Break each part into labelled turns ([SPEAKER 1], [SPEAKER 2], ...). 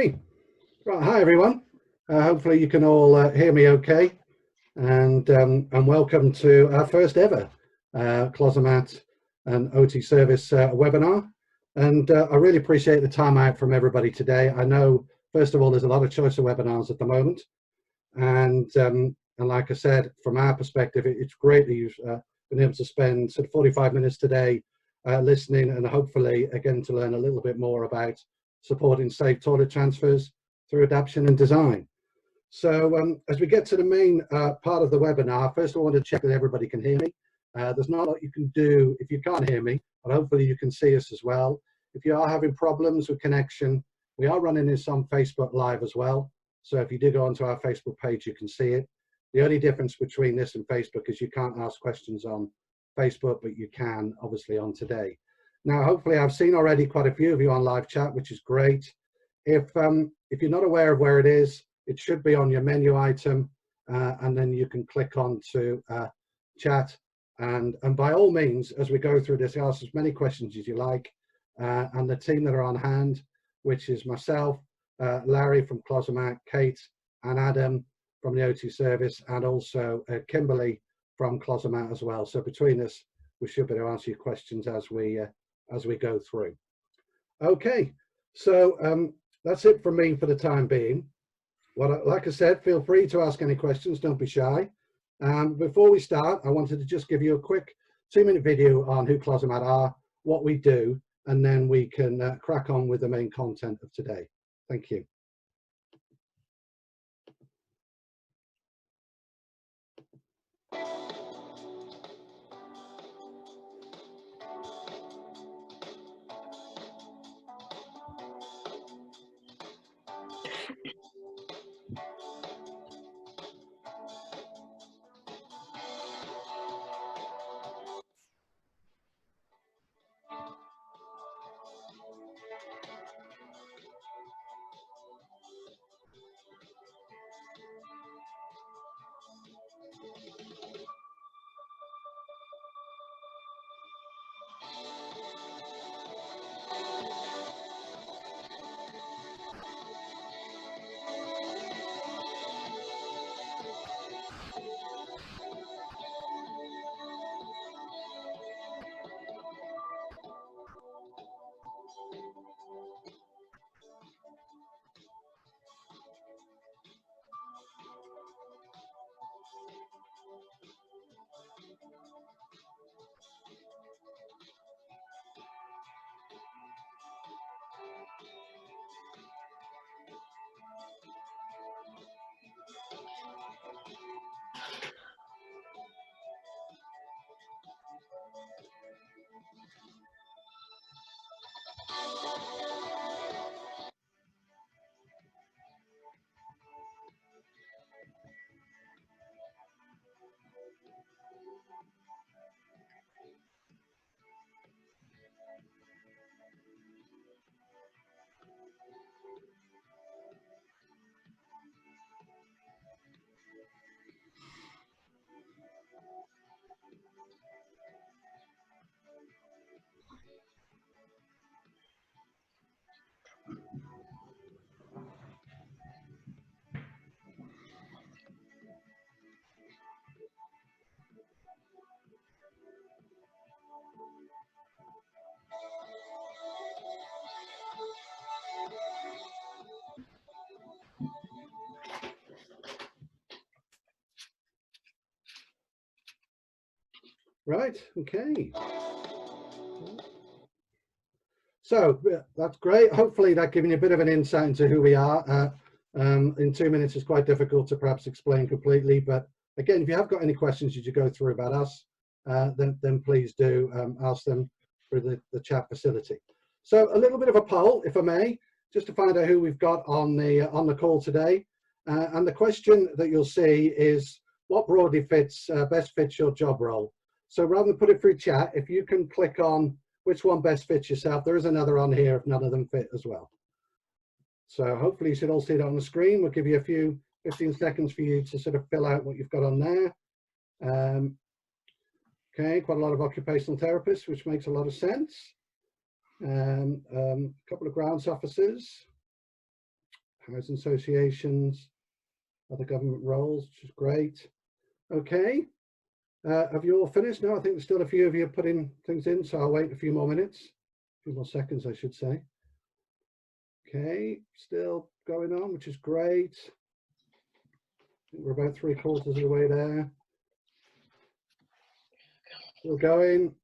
[SPEAKER 1] Right, hi everyone. Hopefully you can all hear me okay, and welcome to our first ever Closomat and OT service webinar. And I really appreciate the time out from everybody today. I know, first of all, there's a lot of choice of webinars at the moment, and like I said, from our perspective, it's great that you've been able to spend sort of 45 minutes today listening, and hopefully again to learn a little bit more about supporting safe toilet transfers through adaptation and design. So as we get to the main part of the webinar, first I want to check that everybody can hear me. There's not a lot you can do if you can't hear me, but hopefully you can see us as well. If you are having problems with connection, we are running this on Facebook Live as well. So if you do go onto our Facebook page, you can see it. The only difference between this and Facebook is you can't ask questions on Facebook, but you can obviously on today. Now, hopefully I've seen already quite a few of you on live chat, which is great. If you're not aware of where it is, it should be on your menu item, and then you can click on to chat. And by all means, as we go through this, ask as many questions as you like. And the team that are on hand, which is myself, Larry from Closomat, Kate and Adam from the OT service, and also Kimberly from Closomat as well. So between us, we should be able to answer your questions as we go through. Okay, so that's it from me for the time being. Like I said, feel free to ask any questions, don't be shy. Before we start, I wanted to just give you a quick 2-minute video on who Closomat are, what we do, and then we can crack on with the main content of today. Thank you. Right, okay. So that's great. Hopefully that giving you a bit of an insight into who we are. In 2 minutes is quite difficult to perhaps explain completely, but again, if you have got any questions as you go through about us, then please do ask them through the chat facility. So a little bit of a poll, if I may, just to find out who we've got on the call today. And the question that you'll see is, what broadly best fits your job role? So rather than put it through chat, if you can click on which one best fits yourself, there is another on here if none of them fit as well. So hopefully you should all see it on the screen. We'll give you a few 15 seconds for you to sort of fill out what you've got on there. Okay, quite a lot of occupational therapists, which makes a lot of sense. A couple of grounds officers. housing associations, other government roles, which is great. Okay, have you all finished? No, I think there's still a few of you putting things in, so I'll wait a few more minutes, a few more seconds, I should say. Okay, still going on, which is great. I think we're about 3/4 of the way there. Still going.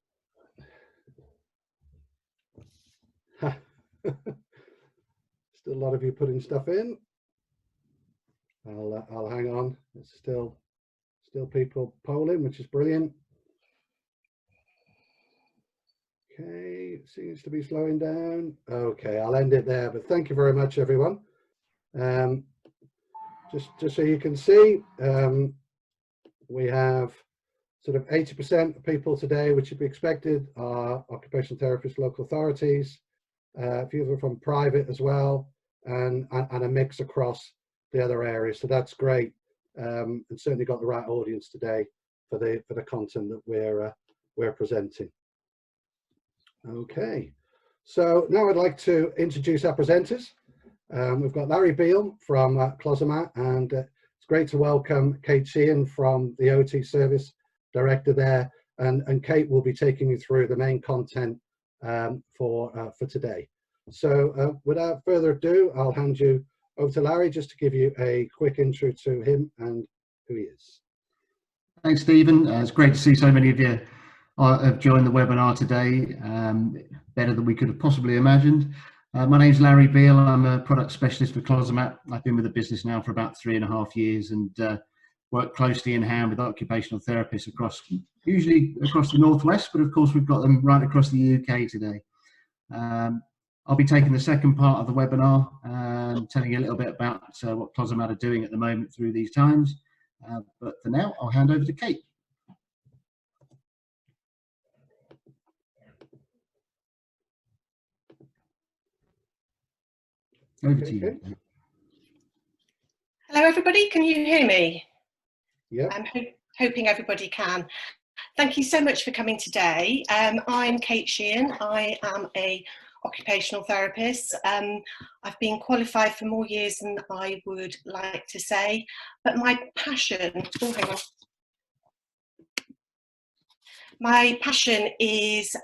[SPEAKER 1] Still a lot of you putting stuff in. I'll hang on. It's still people polling, which is brilliant. Okay, seems to be slowing down. Okay, I'll end it there. But thank you very much, everyone. Just so you can see, we have sort of 80% of people today, which should be expected, are occupational therapists, local authorities. A few of them from private as well, and a mix across the other areas. So that's great, and certainly got the right audience today for the content that we're presenting. Okay, so now I'd like to introduce our presenters. We've got Larry Beale from Closomat, and it's great to welcome Kate Sheehan from the OT Service Director there, and Kate will be taking you through the main content for today. So without further ado, I'll hand you over to Larry just to give you a quick intro to him and who he is.
[SPEAKER 2] Thanks, Stephen. It's great to see so many of you have joined the webinar today, better than we could have possibly imagined. My name's Larry Beale. I'm a product specialist for Closomat. I've been with the business now for about 3.5 years and work closely in hand with occupational therapists usually across the Northwest, but of course we've got them right across the UK today. I'll be taking the second part of the webinar, telling you a little bit about what Closomat are doing at the moment through these times. But for now, I'll hand over to Kate. Over to you.
[SPEAKER 3] Hello, everybody. Can you hear me?
[SPEAKER 1] Yeah.
[SPEAKER 3] I'm hoping everybody can. Thank you so much for coming today. I'm Kate Sheehan. I am a occupational therapist. I've been qualified for more years than I would like to say, but my passion, my passion is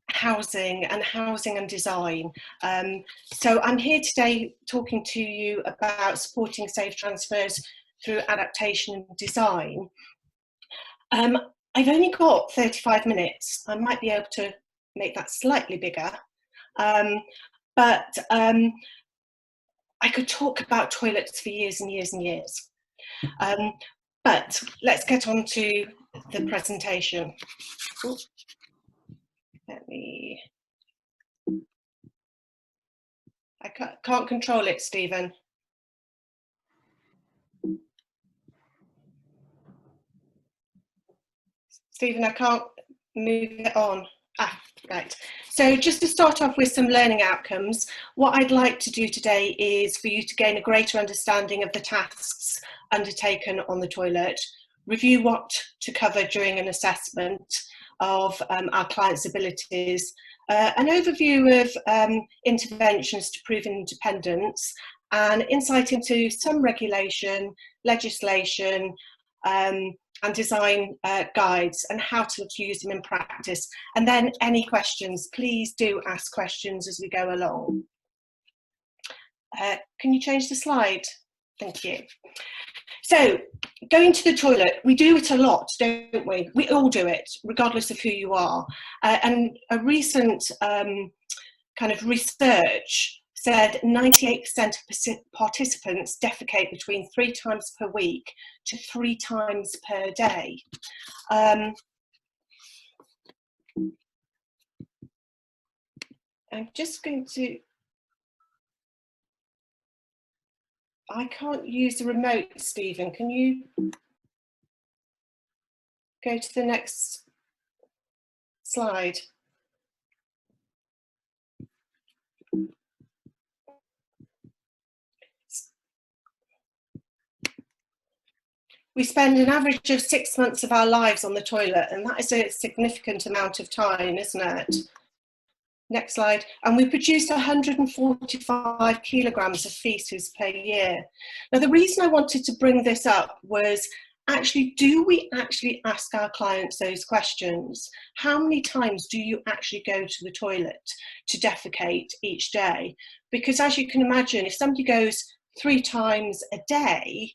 [SPEAKER 3] housing and design. So I'm here today talking to you about supporting safe transfers through adaptation and design. I've only got 35 minutes. I might be able to make that slightly bigger, but I could talk about toilets for years and years and years. But let's get on to the presentation. I can't control it, Stephen. Stephen, I can't move it on. Right. So just to start off with some learning outcomes, what I'd like to do today is for you to gain a greater understanding of the tasks undertaken on the toilet, review what to cover during an assessment of our clients' abilities, an overview of interventions to prove independence, and insight into some regulation, legislation, and design guides and how to use them in practice. And then any questions, please do ask questions as we go along. Can you change the slide? Thank you. So going to the toilet, we do it a lot, don't we? We all do it, regardless of who you are. And a recent kind of research said 98% of participants defecate between 3 times per week to 3 times per day. I'm just going to, I can't use the remote, Stephen. Can you go to the next slide? We spend an average of 6 months of our lives on the toilet, and that is a significant amount of time, isn't it? Next slide. And we produced 145 kilograms of faeces per year. Now, the reason I wanted to bring this up was actually, do we actually ask our clients those questions? How many times do you actually go to the toilet to defecate each day? Because as you can imagine, if somebody goes 3 times a day,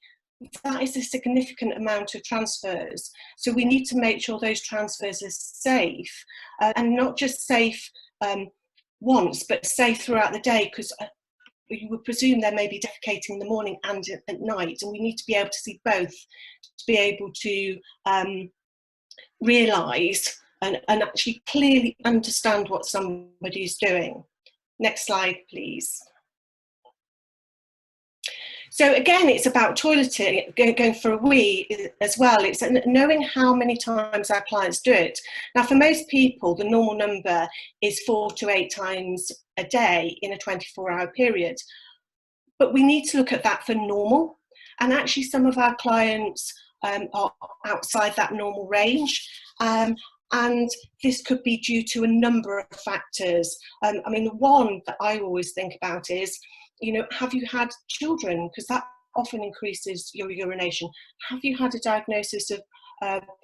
[SPEAKER 3] that is a significant amount of transfers. So we need to make sure those transfers are safe, and not just safe once, but safe throughout the day, because you would presume they may be defecating in the morning and at night, and we need to be able to see both to be able to realise and actually clearly understand what somebody is doing. Next slide, please. So again, it's about toileting, going for a wee as well. It's knowing how many times our clients do it. Now, for most people, the normal number is 4 to 8 times a day in a 24-hour period. But we need to look at that for normal. And actually, some of our clients are outside that normal range. And this could be due to a number of factors. I mean, the one that I always think about is, you know, have you had children? Because that often increases your urination. Have you had a diagnosis of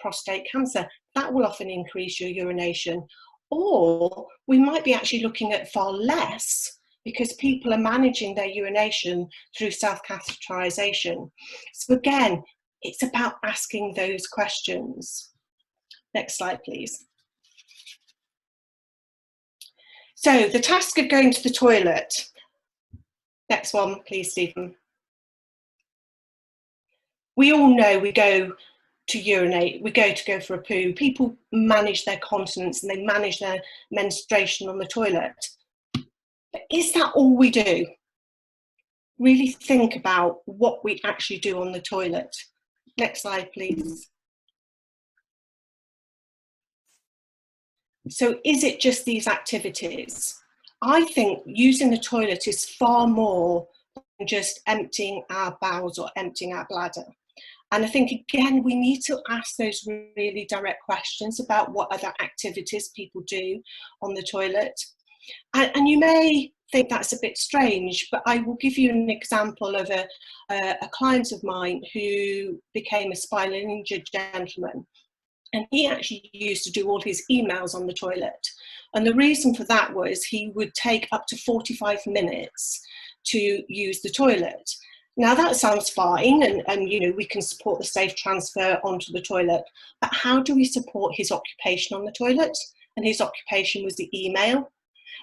[SPEAKER 3] prostate cancer? That will often increase your urination. Or we might be actually looking at far less, because people are managing their urination through self-catheterization. So again, it's about asking those questions. Next slide, please. So the task of going to the toilet. Next one, please, Stephen. We all know we go to urinate, we go for a poo. People manage their continence and they manage their menstruation on the toilet. But is that all we do? Really think about what we actually do on the toilet. Next slide, please. So is it just these activities? I think using the toilet is far more than just emptying our bowels or emptying our bladder. And I think, again, we need to ask those really direct questions about what other activities people do on the toilet. And you may think that's a bit strange, but I will give you an example of a client of mine who became a spinal injured gentleman. And he actually used to do all his emails on the toilet. And the reason for that was he would take up to 45 minutes to use the toilet. Now that sounds fine, and you know, we can support the safe transfer onto the toilet, but how do we support his occupation on the toilet? And his occupation was the email.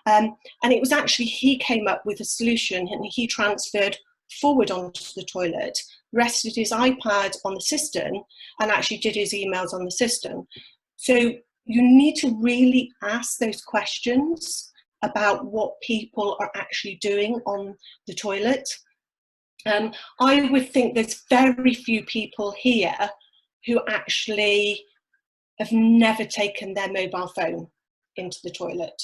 [SPEAKER 3] And it was actually, he came up with a solution, and he transferred forward onto the toilet, rested his iPad on the system, and actually did his emails on the system. So you need to really ask those questions about what people are actually doing on the toilet. I would think there's very few people here who actually have never taken their mobile phone into the toilet.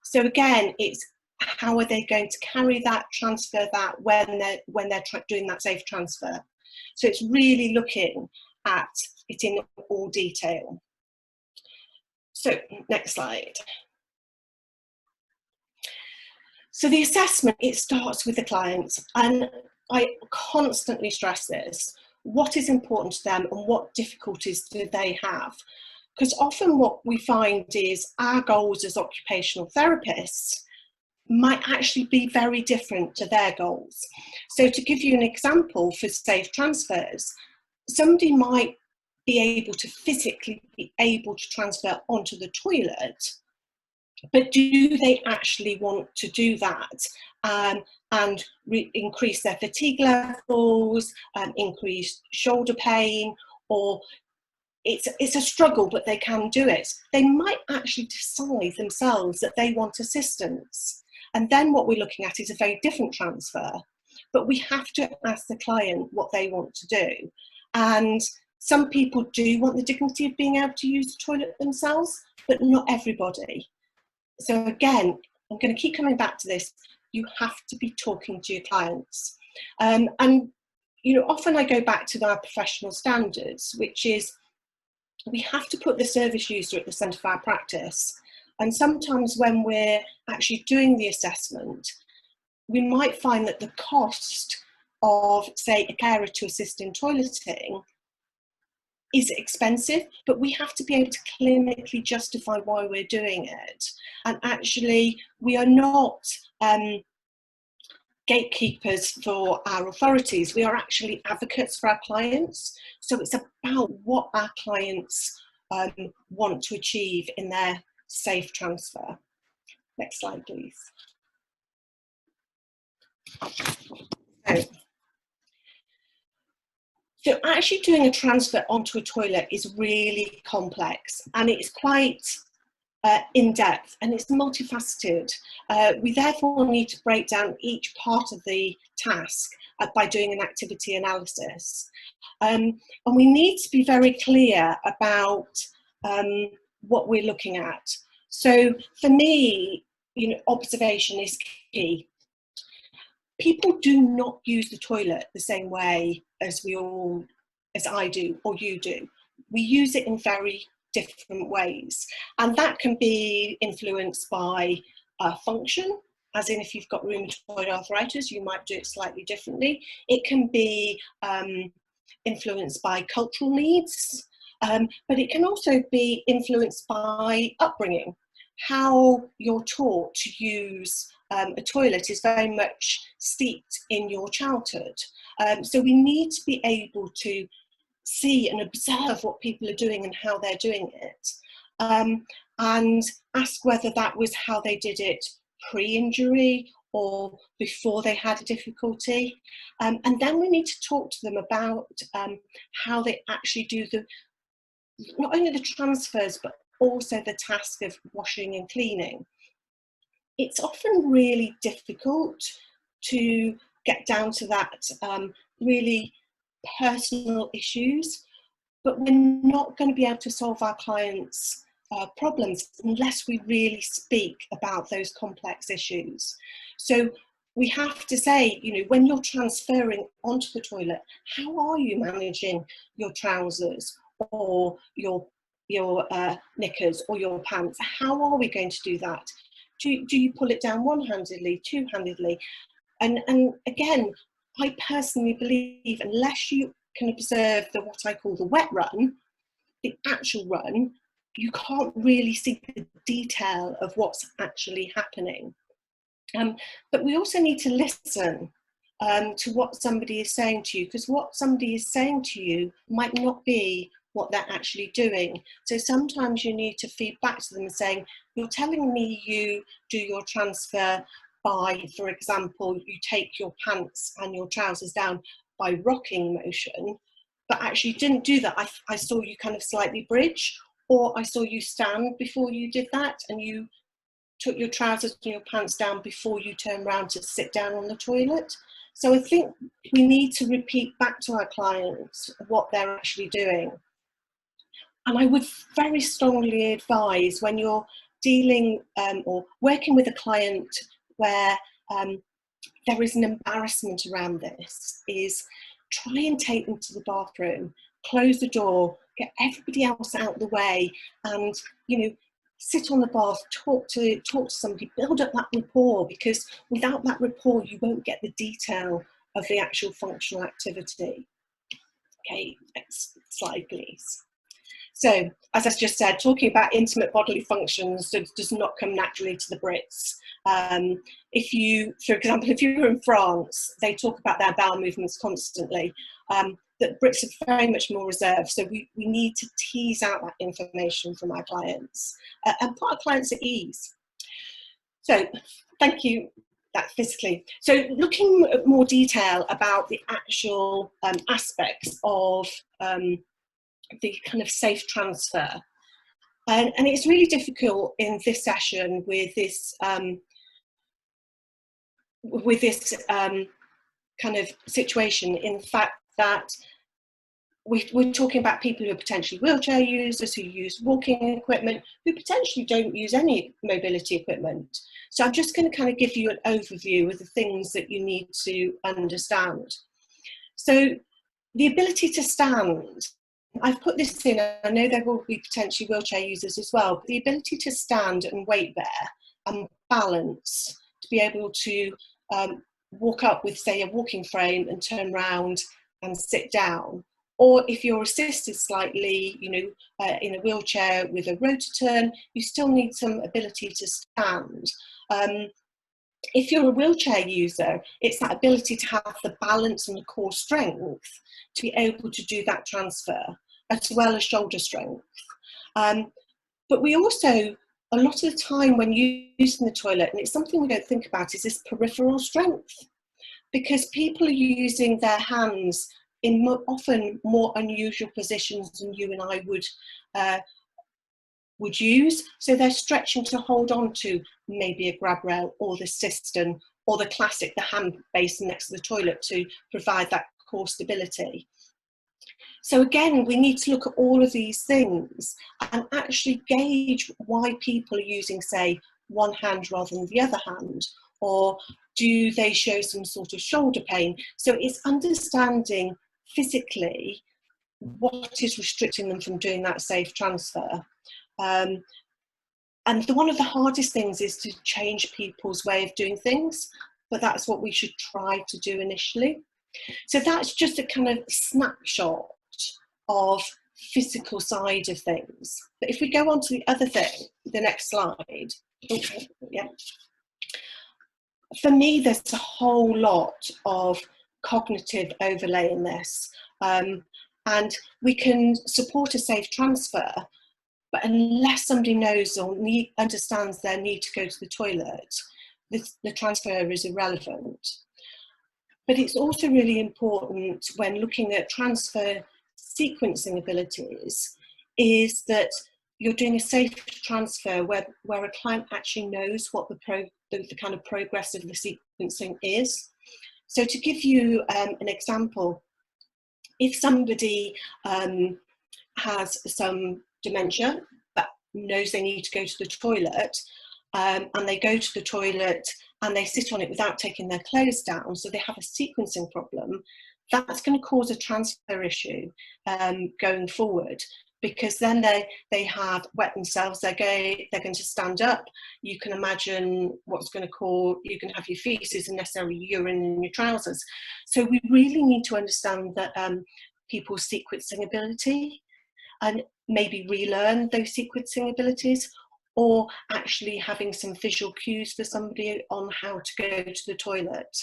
[SPEAKER 3] So again, it's how are they going to carry that, transfer that when they're doing that safe transfer. So it's really looking at it in all detail. So next slide. So the assessment, it starts with the client, and I constantly stress this. What is important to them and what difficulties do they have? Because often what we find is our goals as occupational therapists might actually be very different to their goals. So to give you an example for safe transfers, somebody might be able to physically be able to transfer onto the toilet, but do they actually want to do that and increase their fatigue levels, increase shoulder pain, or it's a struggle, but they can do it. They might actually decide themselves that they want assistance. And then what we're looking at is a very different transfer. But we have to ask the client what they want to do. And some people do want the dignity of being able to use the toilet themselves, but not everybody. So again, I'm going to keep coming back to this. You have to be talking to your clients. And you know, often I go back to our professional standards, which is we have to put the service user at the centre of our practice. And sometimes when we're actually doing the assessment, we might find that the cost of, say, a carer to assist in toileting is expensive, but we have to be able to clinically justify why we're doing it. And actually, we are not gatekeepers for our authorities. We are actually advocates for our clients. So it's about what our clients want to achieve in their safe transfer. Next slide, please. So actually doing a transfer onto a toilet is really complex, and it's quite in-depth, and it's multifaceted. We therefore need to break down each part of the task by doing an activity analysis. And we need to be very clear about what we're looking at. So for me, observation is key. People do not use the toilet the same way as I do or you do. We use it in very different ways, and that can be influenced by function, as in if you've got rheumatoid arthritis, you might do it slightly differently. It can be influenced by cultural needs, but it can also be influenced by upbringing. How you're taught to use a toilet is very much steeped in your childhood. So we need to be able to see and observe what people are doing and how they're doing it, and ask whether that was how they did it pre-injury or before they had a difficulty. And then we need to talk to them about how they actually do not only the transfers, but also the task of washing and cleaning. It's often really difficult to get down to that really personal issues, but we're not going to be able to solve our clients' problems unless we really speak about those complex issues. So we have to say, when you're transferring onto the toilet, how are you managing your trousers or your knickers or your pants? How are we going to do that? Do you pull it down one-handedly, two-handedly? And again, I personally believe unless you can observe what I call the wet run, the actual run, you can't really see the detail of what's actually happening. But we also need to listen to what somebody is saying to you, because what somebody is saying to you might not be what they're actually doing. So sometimes you need to feed back to them saying, you're telling me you do your transfer by, for example, you take your pants and your trousers down by rocking motion, but actually you didn't do that. I saw you kind of slightly bridge, or I saw you stand before you did that, and you took your trousers and your pants down before you turned around to sit down on the toilet. So I think we need to repeat back to our clients what they're actually doing. And I would very strongly advise, when you're dealing or working with a client where there is an embarrassment around this, is try and take them to the bathroom, close the door, get everybody else out of the way, and sit on the bath, talk to somebody, build up that rapport, because without that rapport you won't get the detail of the actual functional activity. Okay, next slide please. So, as I just said, talking about intimate bodily functions does not come naturally to the Brits. If you, for example, if you're in France, they talk about their bowel movements constantly. That Brits are very much more reserved, so we need to tease out that information from our clients and put our clients at ease. So, thank you. That physically. So, looking at more detail about the actual aspects of the kind of safe transfer, and it's really difficult in this session with this kind of situation, in the fact that we're talking about people who are potentially wheelchair users, who use walking equipment, who potentially don't use any mobility equipment. So I'm just going to kind of give you an overview of the things that you need to understand. So the ability to stand I've put this in, I know there will be potentially wheelchair users as well, but the ability to stand and weight bear and balance, to be able to walk up with, say, a walking frame and turn round and sit down. Or if you're assisted slightly, you know, in a wheelchair with a rotor turn, you still need some ability to stand. If you're a wheelchair user, it's that ability to have the balance and the core strength to be able to do that transfer, as well as shoulder strength. But we also, a lot of the time when using the toilet, and it's something we don't think about, is this peripheral strength. Because people are using their hands in often more unusual positions than you and I would use. So they're stretching to hold on to maybe a grab rail or the cistern or the classic, the hand basin next to the toilet to provide that core stability. So again, we need to look at all of these things and actually gauge why people are using, say, one hand rather than the other hand, or do they show some sort of shoulder pain? So it's understanding physically what is restricting them from doing that safe transfer. And one of the hardest things is to change people's way of doing things, but that's what we should try to do initially. So that's just a kind of snapshot of physical side of things. But if we go on to the other thing, the next slide. Okay, yeah. For me, there's a whole lot of cognitive overlay in this. And we can support a safe transfer, but unless somebody knows or understands their need to go to the toilet, the transfer is irrelevant. But it's also really important when looking at transfer sequencing abilities is that you're doing a safe transfer where a client actually knows what the kind of progress of the sequencing is. So to give you an example, if somebody has some dementia but knows they need to go to the toilet, and they go to the toilet and they sit on it without taking their clothes down, so they have a sequencing problem, that's going to cause a transfer issue going forward, because then they have wet themselves, they're going to stand up. You can imagine what's going to cause, you can have your feces and necessarily urine in your trousers. So we really need to understand that people's sequencing ability and maybe relearn those sequencing abilities, or actually having some visual cues for somebody on how to go to the toilet.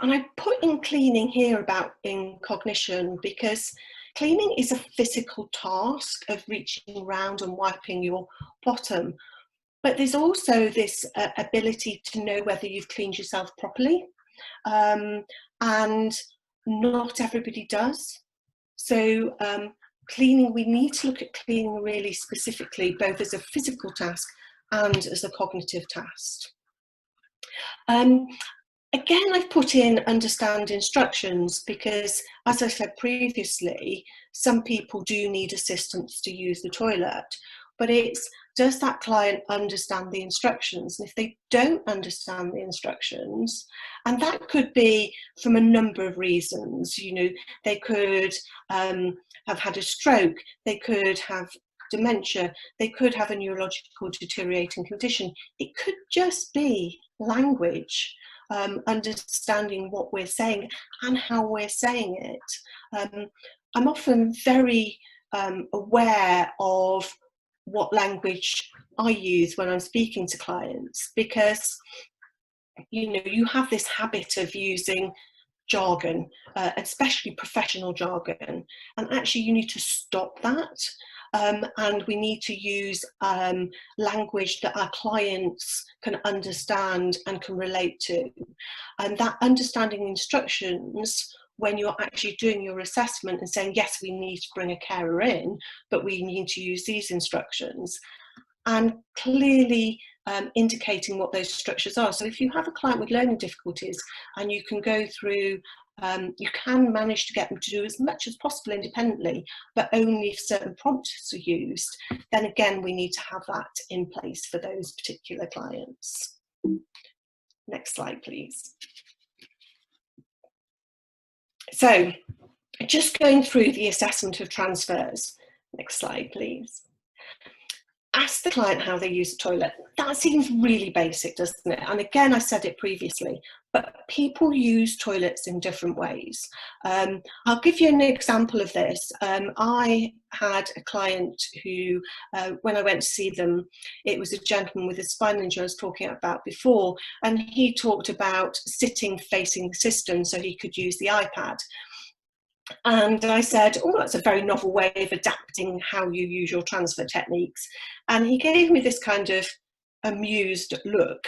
[SPEAKER 3] And I put in cleaning here about in cognition, because cleaning is a physical task of reaching around and wiping your bottom. But there's also this ability to know whether you've cleaned yourself properly. And not everybody does. So cleaning, we need to look at cleaning really specifically, both as a physical task and as a cognitive task. Again, I've put in understand instructions because, as I said previously, some people do need assistance to use the toilet, but it's, does that client understand the instructions? And if they don't understand the instructions, and that could be from a number of reasons, you know, they could have had a stroke, they could have dementia, they could have a neurological deteriorating condition. It could just be language. Understanding what we're saying and how we're saying it. I'm often very aware of what language I use when I'm speaking to clients, because you know, you have this habit of using jargon, especially professional jargon, and actually you need to stop that. And we need to use language that our clients can understand and can relate to. And that understanding instructions when you're actually doing your assessment and saying, yes, we need to bring a carer in, but we need to use these instructions. And clearly indicating what those structures are. So if you have a client with learning difficulties and you can go through, you can manage to get them to do as much as possible independently, but only if certain prompts are used, then again, we need to have that in place for those particular clients. Next slide, please. So Just going through the assessment of transfers. Next slide, please. Ask the client how they use the toilet. That seems really basic, doesn't it? And again, I said it previously, but people use toilets in different ways. I'll give you an example of this. I had a client who, when I went to see them, it was a gentleman with a spinal injury I was talking about before, and he talked about sitting facing the cistern so he could use the iPad. And I said, oh, that's a very novel way of adapting how you use your transfer techniques. And he gave me this kind of amused look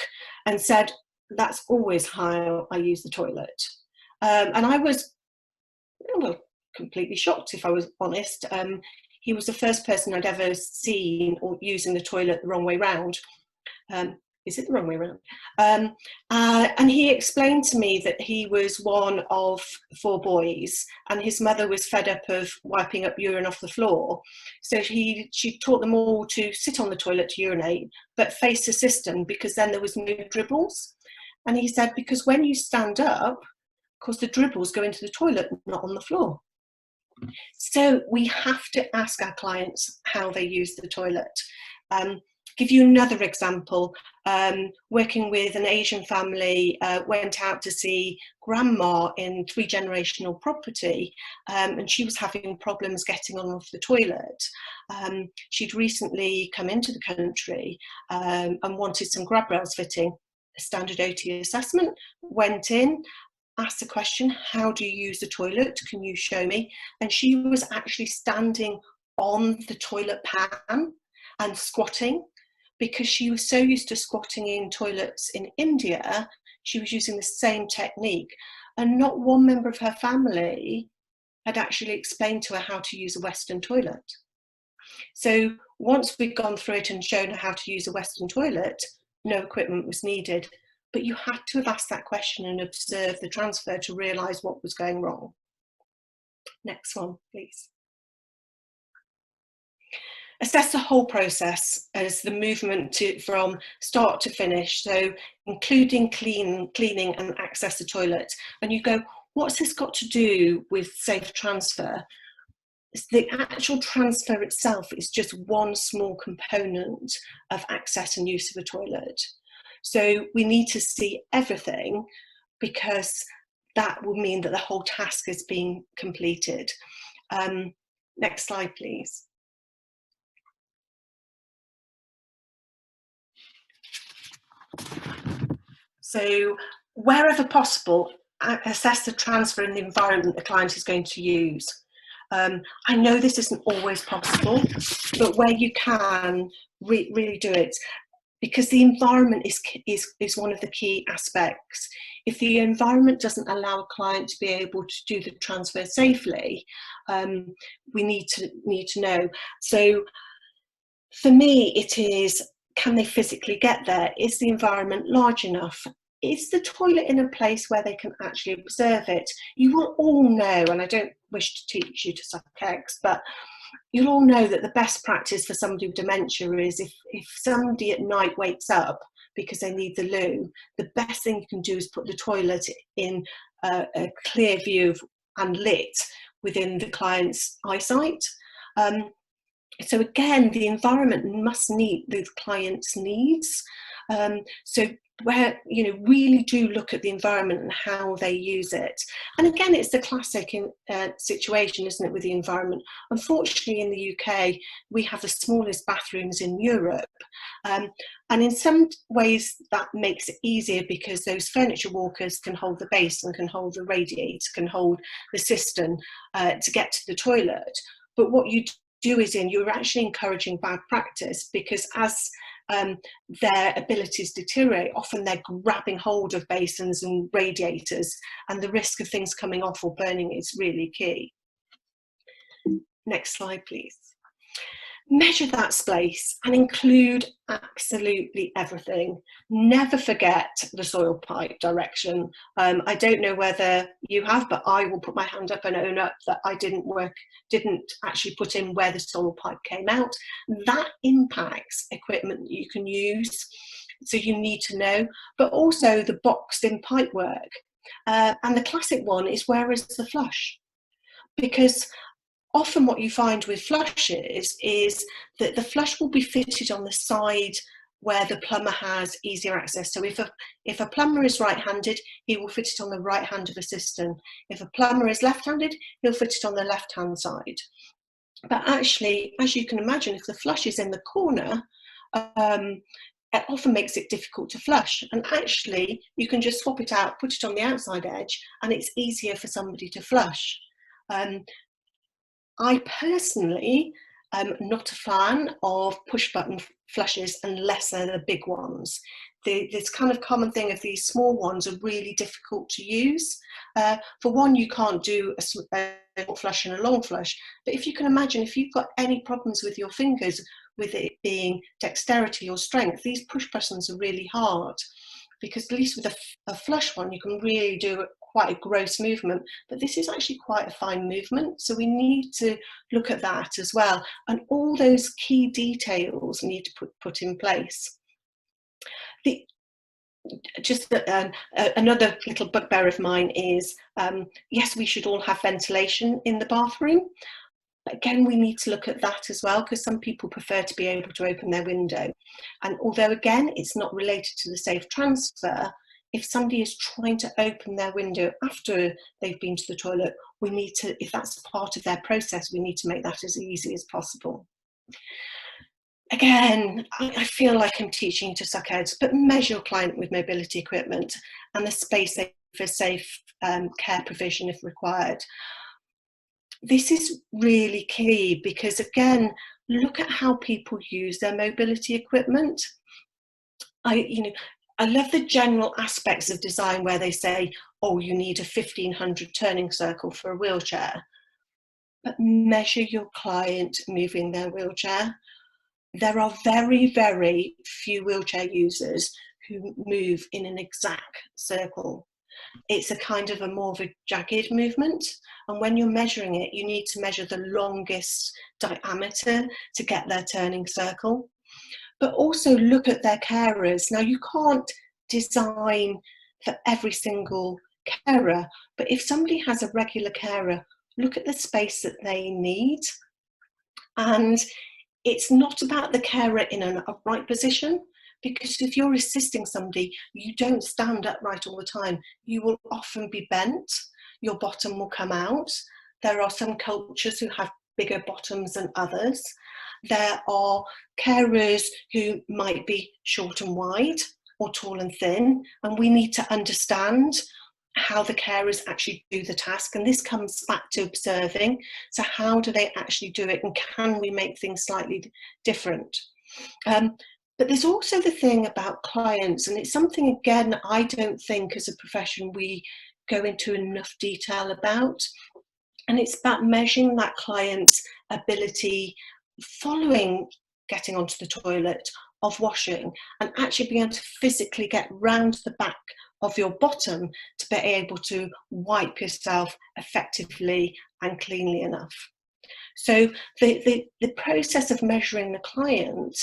[SPEAKER 3] and said, that's always how I use the toilet. And I was completely shocked, if I was honest. He was the first person I'd ever seen or using the toilet the wrong way round. Is it the wrong way around? And he explained to me that he was one of 4 boys and his mother was fed up of wiping up urine off the floor. So she taught them all to sit on the toilet to urinate, but face the cistern because then there was no dribbles. And he said, because when you stand up, of course, the dribbles go into the toilet, not on the floor. So we have to ask our clients how they use the toilet. Give you another example. Working with an Asian family, went out to see grandma in 3-generational property, and she was having problems getting on off the toilet. She'd recently come into the country and wanted some grab rails fitting. A standard OT assessment, went in, asked the question, how do you use the toilet? Can you show me? And she was actually standing on the toilet pan and squatting, because she was so used to squatting in toilets in India, she was using the same technique. And not one member of her family had actually explained to her how to use a Western toilet. So once we'd gone through it and shown her how to use a Western toilet, no equipment was needed. But you had to have asked that question and observed the transfer to realise what was going wrong. Next one, please. Assess the whole process as the movement from start to finish, so including cleaning and access the toilet. And you go, what's this got to do with safe transfer? The actual transfer itself is just one small component of access and use of a toilet. So we need to see everything, because that will mean that the whole task is being completed. Next slide, please. So wherever possible, assess the transfer and the environment the client is going to use. I know this isn't always possible, but where you can, really do it, because the environment is one of the key aspects. If the environment doesn't allow a client to be able to do the transfer safely, we need to know. So for me, it is, can they physically get there? Is the environment large enough? Is the toilet in a place where they can actually observe it? You will all know, and I don't wish to teach you to suck eggs, but you'll all know that the best practice for somebody with dementia is if somebody at night wakes up because they need the loo, the best thing you can do is put the toilet in a clear view and lit within the client's eyesight. So again, the environment must meet the client's needs. So where, really do look at the environment and how they use it. And again, it's the classic situation, isn't it, with the environment? Unfortunately, in the UK, we have the smallest bathrooms in Europe. And in some ways, that makes it easier because those furniture walkers can hold the base and can hold the radiator, can hold the cistern to get to the toilet. But what you do is you're actually encouraging bad practice, because as their abilities deteriorate, often they're grabbing hold of basins and radiators, and the risk of things coming off or burning is really key. Next slide, please. Measure that space and include absolutely everything. Never forget the soil pipe direction. I don't know whether you have, but I will put my hand up and own up that I didn't actually put in where the soil pipe came out. That impacts equipment that you can use, so you need to know, but also the boxed in pipe work. And the classic one is, where is the flush? because often what you find with flushes is that the flush will be fitted on the side where the plumber has easier access. So if a plumber is right-handed, he will fit it on the right hand of a cistern. If a plumber is left-handed, he'll fit it on the left-hand side. But actually, as you can imagine, if the flush is in the corner, it often makes it difficult to flush. And actually, you can just swap it out, put it on the outside edge, and it's easier for somebody to flush. I personally am not a fan of push-button flushes unless they're the big ones. This kind of common thing of these small ones are really difficult to use. For one, you can't do a short flush and a long flush, but if you can imagine, if you've got any problems with your fingers, with it being dexterity or strength, these push buttons are really hard, because at least with a flush one, you can really do quite a gross movement, but this is actually quite a fine movement. So we need to look at that as well. And all those key details need to put in place. Another little bugbear of mine is, yes, we should all have ventilation in the bathroom. But again, we need to look at that as well, because some people prefer to be able to open their window. And although, again, it's not related to the safe transfer, if somebody is trying to open their window after they've been to the toilet, we need to, if that's part of their process, we need to make that as easy as possible. Again, I feel like I'm teaching to suck eggs, but measure your client with mobility equipment and the space for safe care provision if required. This is really key because, again, look at how people use their mobility equipment. I love the general aspects of design where they say, oh, you need a 1500 turning circle for a wheelchair, but measure your client moving their wheelchair. There are very, very few wheelchair users who move in an exact circle. It's a kind of more of a jagged movement. And when you're measuring it, you need to measure the longest diameter to get their turning circle. But also look at their carers. Now, you can't design for every single carer, but if somebody has a regular carer, look at the space that they need. And it's not about the carer in an upright position, because if you're assisting somebody, you don't stand upright all the time. You will often be bent, your bottom will come out. There are some cultures who have bigger bottoms than others. There are carers who might be short and wide or tall and thin, and we need to understand how the carers actually do the task. And this comes back to observing. So how do they actually do it, and can we make things slightly different? But there's also the thing about clients, and it's something, again, I don't think as a profession we go into enough detail about. And it's about measuring that client's ability following getting onto the toilet, of washing, and actually being able to physically get round the back of your bottom to be able to wipe yourself effectively and cleanly enough. So the process of measuring the client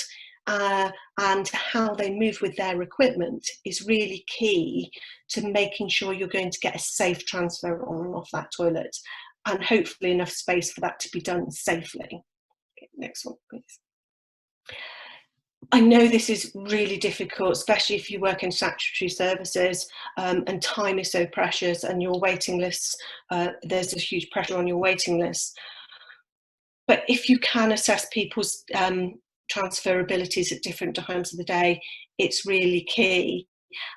[SPEAKER 3] and how they move with their equipment is really key to making sure you're going to get a safe transfer on and off that toilet, and hopefully enough space for that to be done safely. Okay, next one, please. I know this is really difficult, especially if you work in statutory services and time is so precious, and your waiting lists, there's a huge pressure on your waiting lists. But if you can assess people's transfer abilities at different times of the day, it's really key.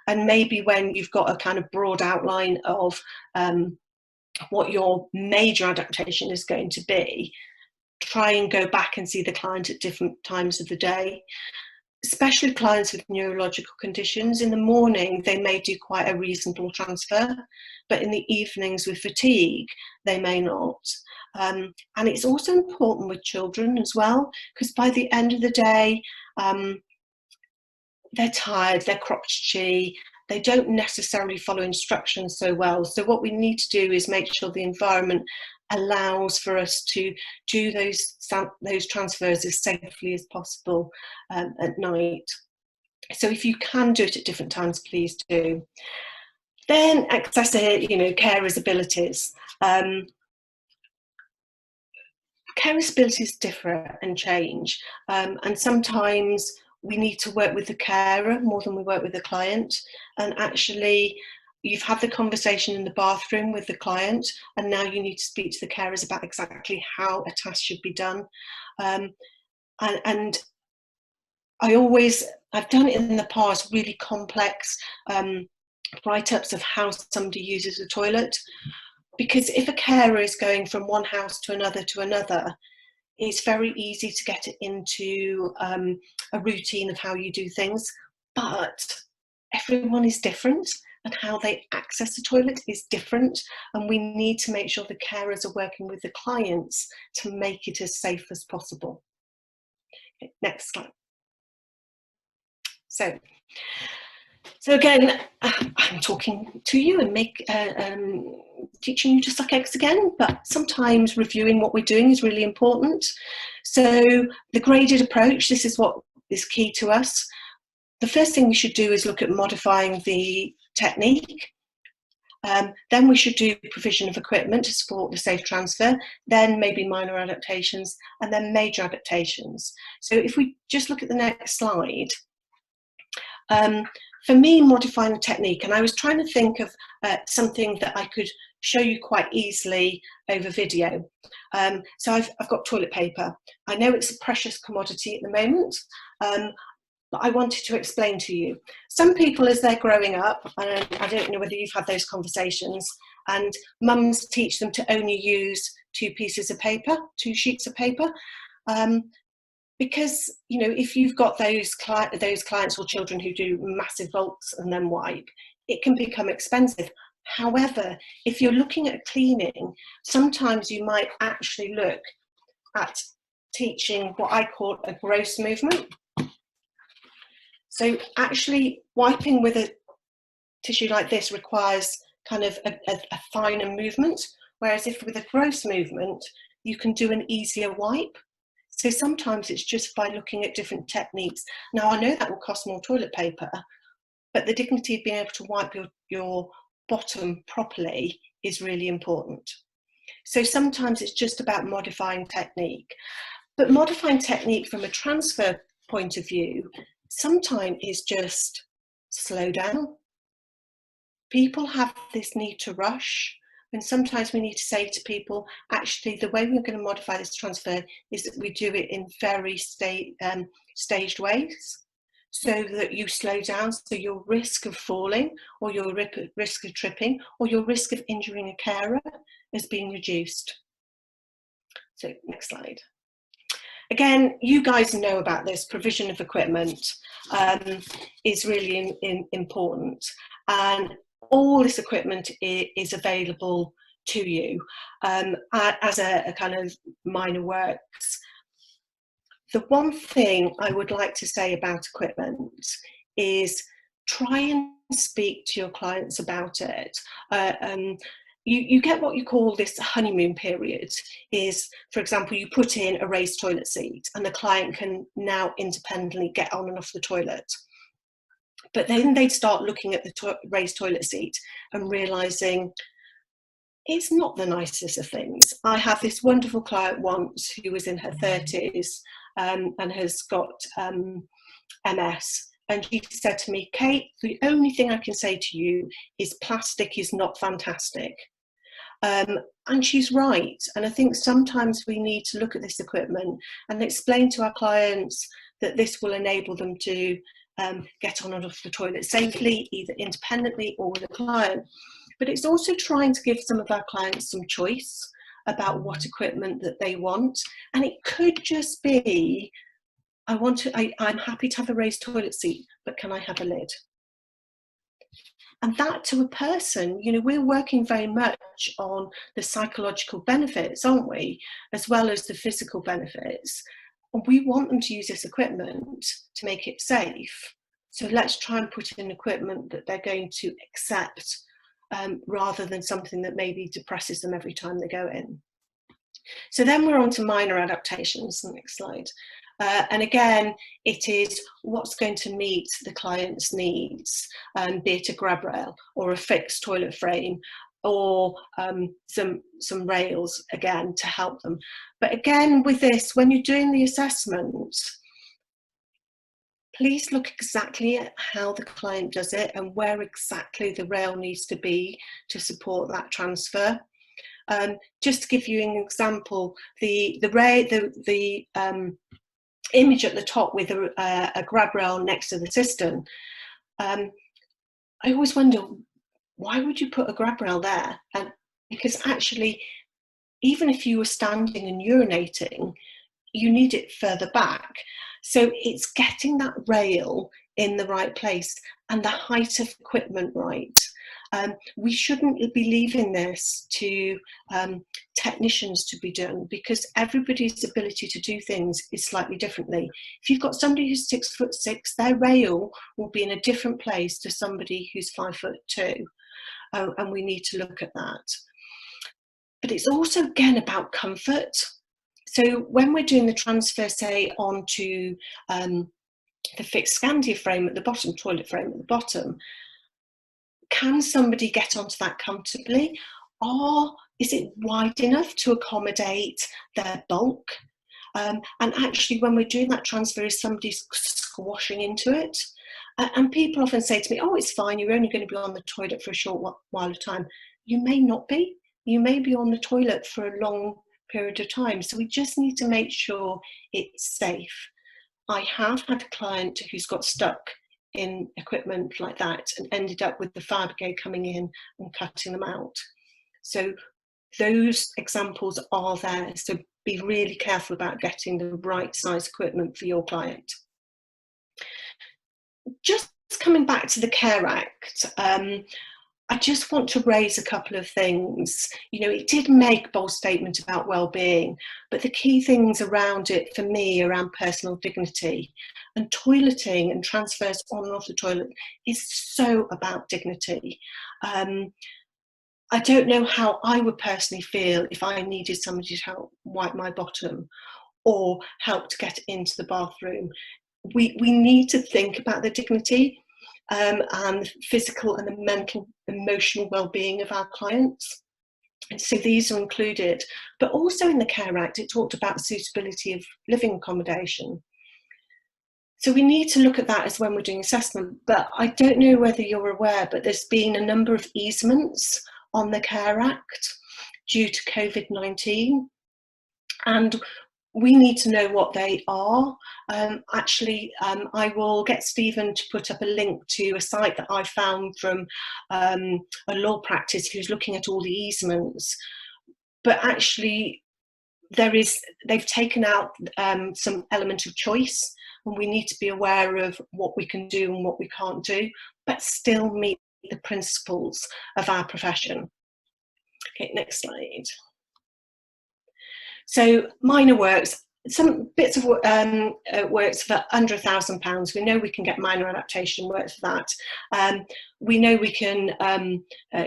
[SPEAKER 3] And maybe when you've got a kind of broad outline of what your major adaptation is going to be, try and go back and see the client at different times of the day. Especially clients with neurological conditions, in the morning they may do quite a reasonable transfer, but in the evenings with fatigue they may not. And it's also important with children as well, because by the end of the day they're tired, they're crotchety, they don't necessarily follow instructions so well. So what we need to do is make sure the environment allows for us to do those transfers as safely as possible at night. So if you can do it at different times, please do. Then access, carers' abilities. Carers' differ and change, and sometimes we need to work with the carer more than we work with the client. And actually, you've had the conversation in the bathroom with the client, and now you need to speak to the carers about exactly how a task should be done. And I've done it in the past, really complex write-ups of how somebody uses a toilet, because if a carer is going from one house to another, it's very easy to get it into a routine of how you do things, but everyone is different and how they access the toilet is different, and we need to make sure the carers are working with the clients to make it as safe as possible. Okay, next slide. So again, I'm talking to you and teaching you to suck eggs again, but sometimes reviewing what we're doing is really important. So the graded approach, this is what is key to us. The first thing we should do is look at modifying the technique. Then we should do provision of equipment to support the safe transfer, then maybe minor adaptations, and then major adaptations. So if we just look at the next slide, for me, modifying the technique, and I was trying to think of something that I could show you quite easily over video. So I've got toilet paper. I know it's a precious commodity at the moment, but I wanted to explain to you. Some people, as they're growing up, and I don't know whether you've had those conversations, and mums teach them to only use two sheets of paper. Because, you know, if you've got those clients or children who do massive bulks and then wipe, it can become expensive. However, if you're looking at cleaning, sometimes you might actually look at teaching what I call a gross movement. So actually wiping with a tissue like this requires kind of a finer movement, whereas if with a gross movement, you can do an easier wipe. So sometimes it's just by looking at different techniques. Now, I know that will cost more toilet paper, but the dignity of being able to wipe your bottom properly is really important. So sometimes it's just about modifying technique. But modifying technique from a transfer point of view, sometimes is just slow down. People have this need to rush. And sometimes we need to say to people, actually, the way we're going to modify this transfer is that we do it in very staged ways, so that you slow down, so your risk of falling, or your risk of tripping, or your risk of injuring a carer is being reduced. So next slide. Again, you guys know about this. Provision of equipment is really important. And all this equipment is available to you as a kind of minor works. The one thing I would like to say about equipment is try and speak to your clients about it. You get what you call this honeymoon period. Is, for example, you put in a raised toilet seat and the client can now independently get on and off the toilet. But then they'd start looking at the raised toilet seat and realising it's not the nicest of things. I have this wonderful client once who was in her 30s and has got MS. And she said to me, Kate, the only thing I can say to you is plastic is not fantastic. And she's right. And I think sometimes we need to look at this equipment and explain to our clients that this will enable them to get on and off the toilet safely, either independently or with a client. But it's also trying to give some of our clients some choice about what equipment that they want. And it could just be, I'm happy to have a raised toilet seat, but can I have a lid? And that, to a person, you know, we're working very much on the psychological benefits, aren't we? As well as the physical benefits. And we want them to use this equipment to make it safe. So let's try and put in equipment that they're going to accept rather than something that maybe depresses them every time they go in. So then we're on to minor adaptations. The next slide. And again, it is what's going to meet the client's needs, be it a grab rail or a fixed toilet frame. or some rails again to help them. But again, with this, when you're doing the assessment, please look exactly at how the client does it and where exactly the rail needs to be to support that transfer. Just to give you an example, the image at the top with a grab rail next to the cistern, I always wonder, why would you put a grab rail there? Because actually, even if you were standing and urinating, you need it further back. So it's getting that rail in the right place and the height of equipment right. We shouldn't be leaving this to technicians to be done, because everybody's ability to do things is slightly differently. If you've got somebody who's 6'6", their rail will be in a different place to somebody who's 5'2", and we need to look at that. But it's also again about comfort. So when we're doing the transfer, say, onto the fixed scandia frame at the bottom, toilet frame at the bottom, can somebody get onto that comfortably? Or is it wide enough to accommodate their bulk? And actually, when we're doing that transfer, is somebody squashing into it? And people often say to me, oh, it's fine, you're only going to be on the toilet for a short while of time. You may not be. You may be on the toilet for a long period of time. So we just need to make sure it's safe. I have had a client who's got stuck in equipment like that and ended up with the fire brigade coming in and cutting them out. So those examples are there. So be really careful about getting the right size equipment for your client. Just coming back to the Care Act, I just want to raise a couple of things. You know, it did make a bold statement about well-being, but the key things around it for me around personal dignity, and toileting and transfers on and off the toilet is so about dignity. I don't know how I would personally feel if I needed somebody to help wipe my bottom or help to get into the bathroom. We need to think about the dignity and the physical and the mental, emotional well-being of our clients. And so these are included, but also in the Care Act, it talked about suitability of living accommodation. So we need to look at that as when we're doing assessment, but I don't know whether you're aware, but there's been a number of easements on the Care Act due to COVID-19. And we need to know what they are. I will get Stephen to put up a link to a site that I found from a law practice who's looking at all the easements. But actually, they've taken out some element of choice, and we need to be aware of what we can do and what we can't do, but still meet the principles of our profession. Okay, next slide. So minor works, some bits of works for under £1,000. We know we can get minor adaptation works for that. We know we can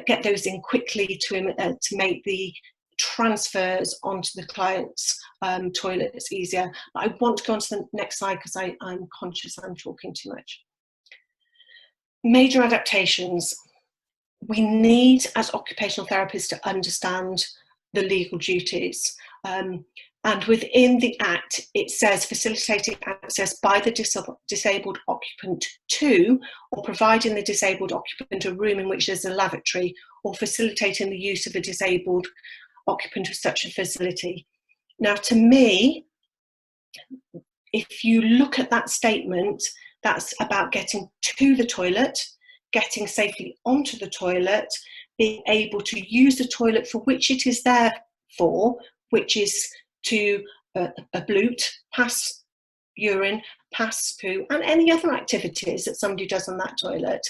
[SPEAKER 3] get those in quickly to make the transfers onto the client's toilets easier. But I want to go on to the next slide because I'm conscious I'm talking too much. Major adaptations. We need, as occupational therapists, to understand the legal duties. And within the Act, it says facilitating access by the disabled occupant to, or providing the disabled occupant a room in which there's a lavatory, or facilitating the use of a disabled occupant of such a facility. Now, to me, if you look at that statement, that's about getting to the toilet, getting safely onto the toilet, being able to use the toilet for which it is there for, which is to ablute, pass urine, pass poo, and any other activities that somebody does on that toilet,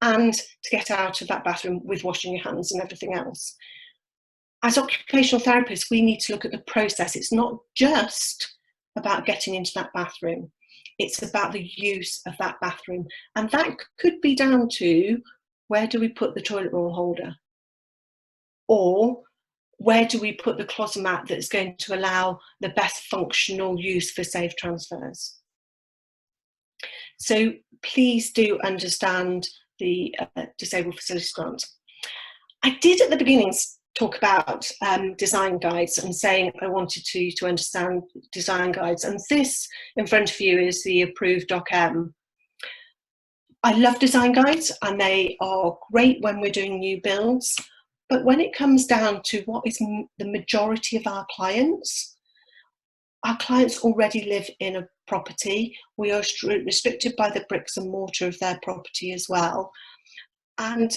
[SPEAKER 3] and to get out of that bathroom with washing your hands and everything else. As occupational therapists, we need to look at the process. It's not just about getting into that bathroom. It's about the use of that bathroom. And that could be down to, where do we put the toilet roll holder? Or where do we put the Closomat that's going to allow the best functional use for safe transfers? So please do understand the Disabled Facilities Grant. I did at the beginning talk about design guides and saying I wanted to understand design guides, and this in front of you is the approved DocM. I love design guides and they are great when we're doing new builds, but when it comes down to what is the majority of our clients already live in a property. We are restricted by the bricks and mortar of their property as well, and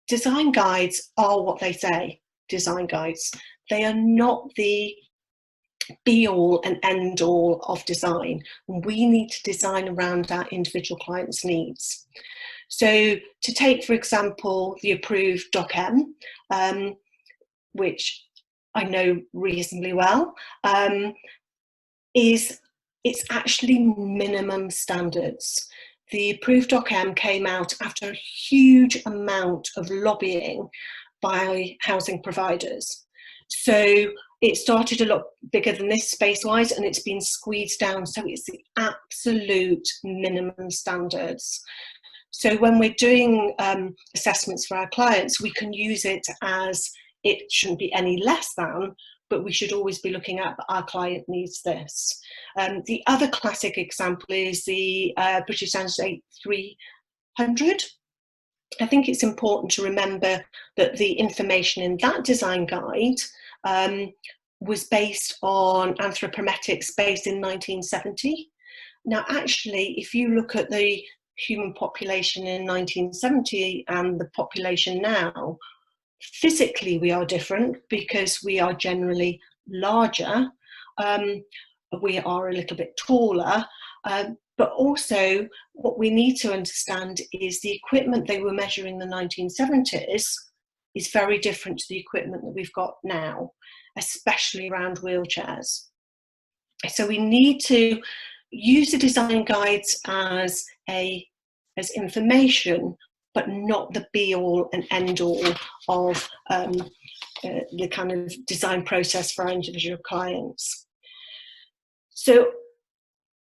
[SPEAKER 3] design guides are what they say, design guides. They are not the be all and end all of design. We need to design around our individual clients' needs. So to take, for example, the approved DocM, which I know reasonably well, it's actually minimum standards. The approved DocM came out after a huge amount of lobbying by housing providers. So it started a lot bigger than this space-wise, and it's been squeezed down, so it's the absolute minimum standards. So when we're doing assessments for our clients, we can use it as it shouldn't be any less than, but we should always be looking at our client needs this. The other classic example is the British Standards 8300. I think it's important to remember that the information in that design guide was based on anthropometrics based in 1970. Now, actually, if you look at the human population in 1970 and the population now, physically we are different because we are generally larger, we are a little bit taller, but also what we need to understand is the equipment they were measuring in the 1970s is very different to the equipment that we've got now, especially around wheelchairs. So we need to use the design guides as information, but not the be all and end all of the kind of design process for our individual clients. So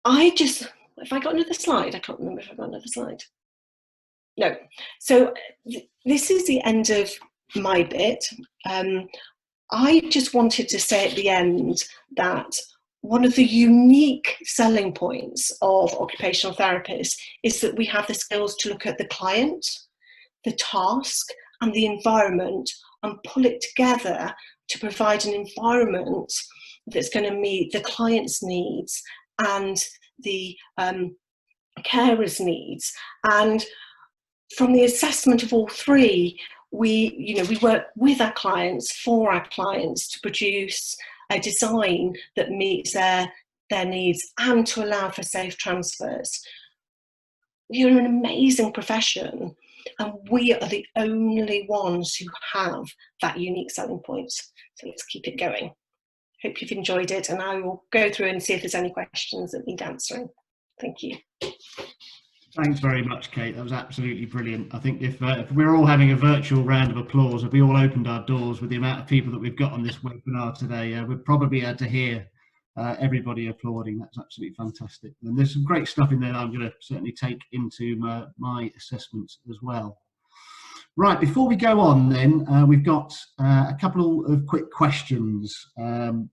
[SPEAKER 3] if I got another slide, I can't remember if I got another slide. No. So this is the end of my bit. I just wanted to say at the end that one of the unique selling points of occupational therapists is that we have the skills to look at the client, the task, and the environment and pull it together to provide an environment that's going to meet the client's needs and the carer's needs. And from the assessment of all three, we work with our clients, for our clients, to produce a design that meets their needs and to allow for safe transfers. You're an amazing profession, and we are the only ones who have that unique selling point. So let's keep it going. Hope you've enjoyed it, and I will go through and see if there's any questions that need answering. Thank you.
[SPEAKER 2] Thanks very much, Kate. That was absolutely brilliant. I think if we're all having a virtual round of applause, if we all opened our doors with the amount of people that we've got on this webinar today, we'd probably be able to hear everybody applauding. That's absolutely fantastic. And there's some great stuff in there that I'm going to certainly take into my assessments as well. Right, before we go on then, we've got a couple of quick questions to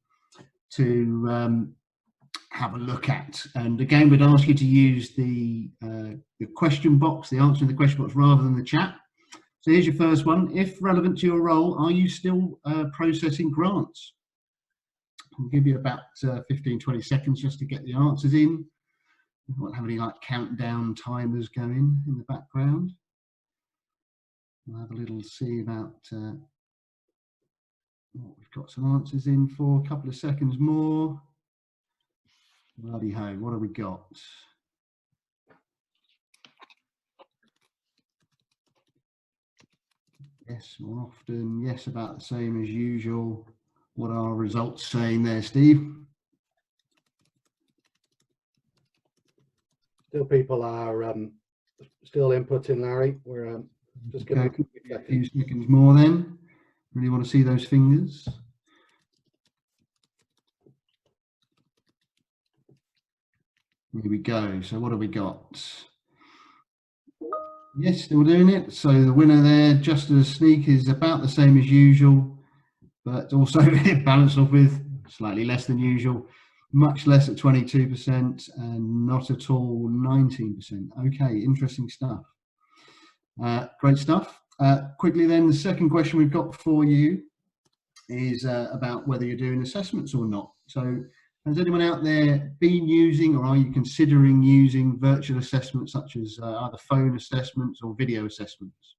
[SPEAKER 2] have a look at, and again we'd ask you to use the question box, the answer in the question box, rather than the chat. So here's your first one. If relevant to your role, are you still processing grants? I'll give you about 15-20 seconds just to get the answers in. We won't have any like countdown timers going in the background. We'll have a little see about what we've got some answers in for. A couple of seconds more. Bloody ho, what have we got? Yes, more often. Yes, about the same as usual. What are our results saying there, Steve?
[SPEAKER 1] Still people are still inputting, Larry. We're just going to
[SPEAKER 2] a few seconds more then. Really want to see those fingers. Here we go. So what have we got? Yes, still doing it. So the winner there, just as a sneak, is about the same as usual, but also balanced off with slightly less than usual, much less at 22% and not at all 19%. Okay, interesting stuff. Great stuff. Quickly then, the second question we've got for you is about whether you're doing assessments or not. So has anyone out there been using, or are you considering using virtual assessments such as either phone assessments or video assessments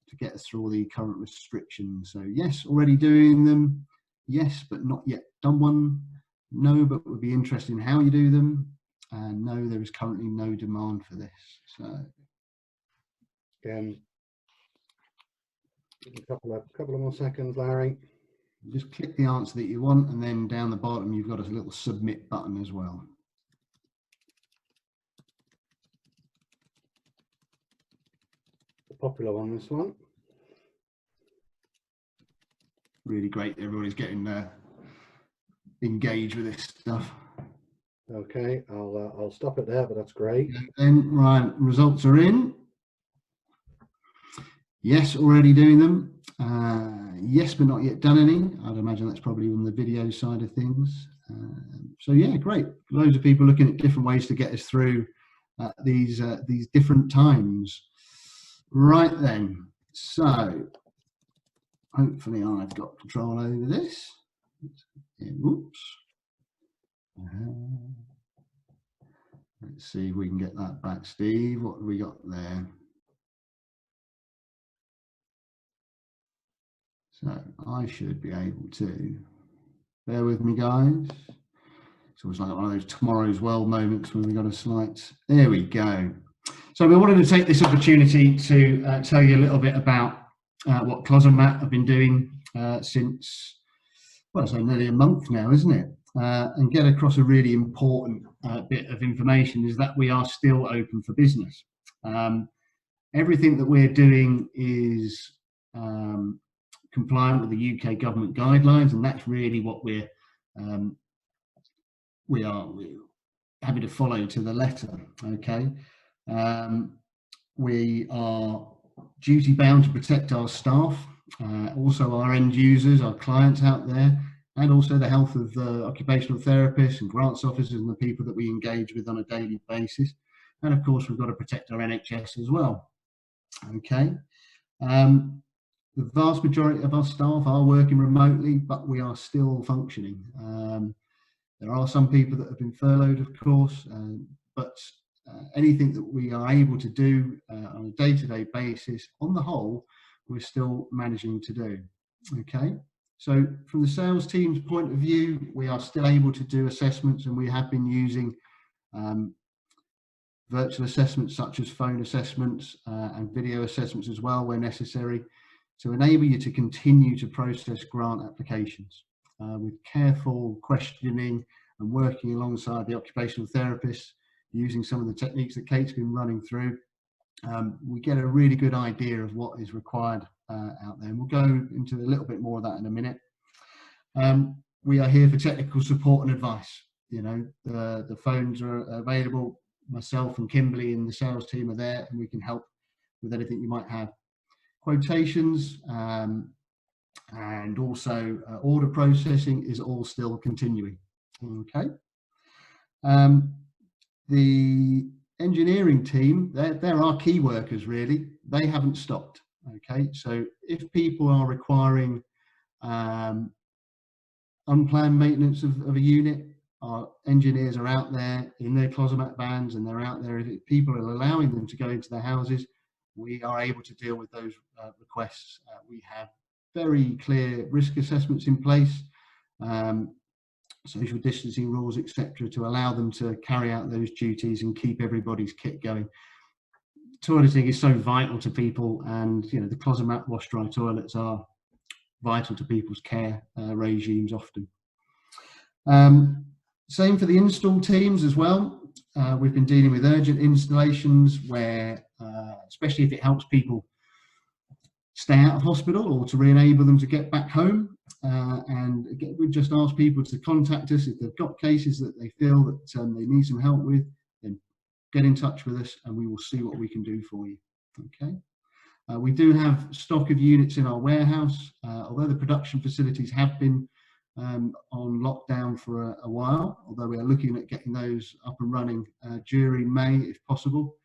[SPEAKER 2] to get us through all the current restrictions? So yes, already doing them. Yes, but not yet done one. No, but would be interested in how you do them. And no, there is currently no demand for this. So
[SPEAKER 1] a couple of more seconds, Larry.
[SPEAKER 2] just click the answer that you want, and then down the bottom you've got a little submit button as well.
[SPEAKER 1] The popular one, this one.
[SPEAKER 2] Really great, everybody's getting engaged with this stuff.
[SPEAKER 1] Okay, I'll stop it there, but that's great.
[SPEAKER 2] Then right, results are in. Yes, already doing them. Yes, but not yet done any. I'd imagine that's probably on the video side of things. So yeah, great. Loads of people looking at different ways to get us through these different times. Right then, so hopefully I've got control over this. Oops. Let's see if we can get that back, Steve. What have we got there? So I should be able to, bear with me guys. It's always like one of those tomorrow's world moments when we got a slight, there we go. So we wanted to take this opportunity to tell you a little bit about what Closomat have been doing since, well, it's nearly a month now, isn't it? And get across a really important bit of information is that we are still open for business. Everything that we're doing is compliant with the UK government guidelines, and that's really what we're having to follow to the letter. Okay, we are duty bound to protect our staff, also our end users, our clients out there, and also the health of occupational therapists and grants officers and the people that we engage with on a daily basis. And of course, we've got to protect our NHS as well. Okay. The vast majority of our staff are working remotely, but we are still functioning. There are some people that have been furloughed, of course, but anything that we are able to do on a day-to-day basis, on the whole, we're still managing to do. Okay, so from the sales team's point of view, we are still able to do assessments, and we have been using virtual assessments such as phone assessments and video assessments as well where necessary, to enable you to continue to process grant applications with careful questioning and working alongside the occupational therapists, using some of the techniques that Kate's been running through. We get a really good idea of what is required out there, and we'll go into a little bit more of that in a minute. We are here for technical support and advice. You know, the phones are available. Myself and Kimberly and the sales team are there, and we can help with anything you might have. Quotations and also order processing is all still continuing. Okay. The engineering team, they're our key workers really. They haven't stopped. Okay, so if people are requiring unplanned maintenance of a unit, our engineers are out there in their Closomat vans, and they're out there. If people are allowing them to go into their houses, we are able to deal with those requests. We have very clear risk assessments in place, social distancing rules, etc., to allow them to carry out those duties and keep everybody's kit going. Toileting is so vital to people, and you know, the Closomat wash dry toilets are vital to people's care regimes often. Same for the install teams as well. We've been dealing with urgent installations where, especially if it helps people stay out of hospital or to re-enable them to get back home. And again, we've just asked people to contact us if they've got cases that they feel that they need some help with, then get in touch with us and we will see what we can do for you. Okay. We do have stock of units in our warehouse, although the production facilities have been on lockdown for a while, although we are looking at getting those up and running during May if possible.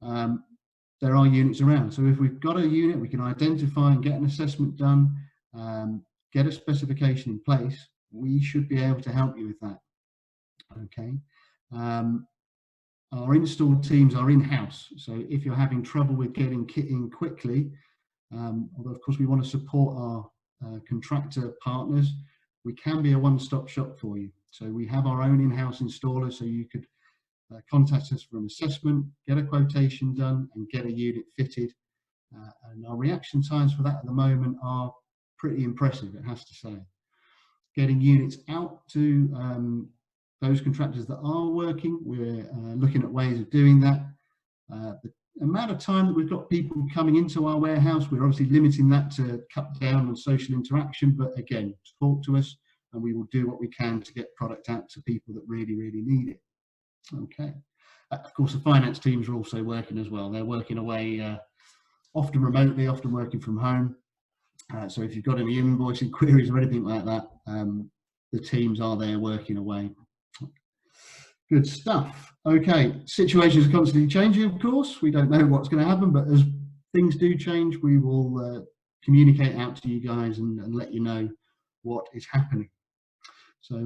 [SPEAKER 2] There are units around, so if we've got a unit, we can identify and get an assessment done, get a specification in place. We should be able to help you with that. Okay. Our install teams are in-house, so if you're having trouble with getting kit in quickly, although of course we want to support our contractor partners, we can be a one-stop shop for you. So we have our own in-house installer, so you could contact us for an assessment, get a quotation done and get a unit fitted. And our reaction times for that at the moment are pretty impressive, it has to say. Getting units out to those contractors that are working, we're looking at ways of doing that. The amount of time that we've got people coming into our warehouse, we're obviously limiting that to cut down on social interaction, but again, talk to us and we will do what we can to get product out to people that really, really need it. Okay. Of course, the finance teams are also working as well. They're working away, often remotely, often working from home. So if you've got any invoicing queries or anything like that, the teams are there working away. Good stuff. Okay, situations are constantly changing, of course. We don't know what's going to happen, but as things do change, we will communicate out to you guys and let you know what is happening. So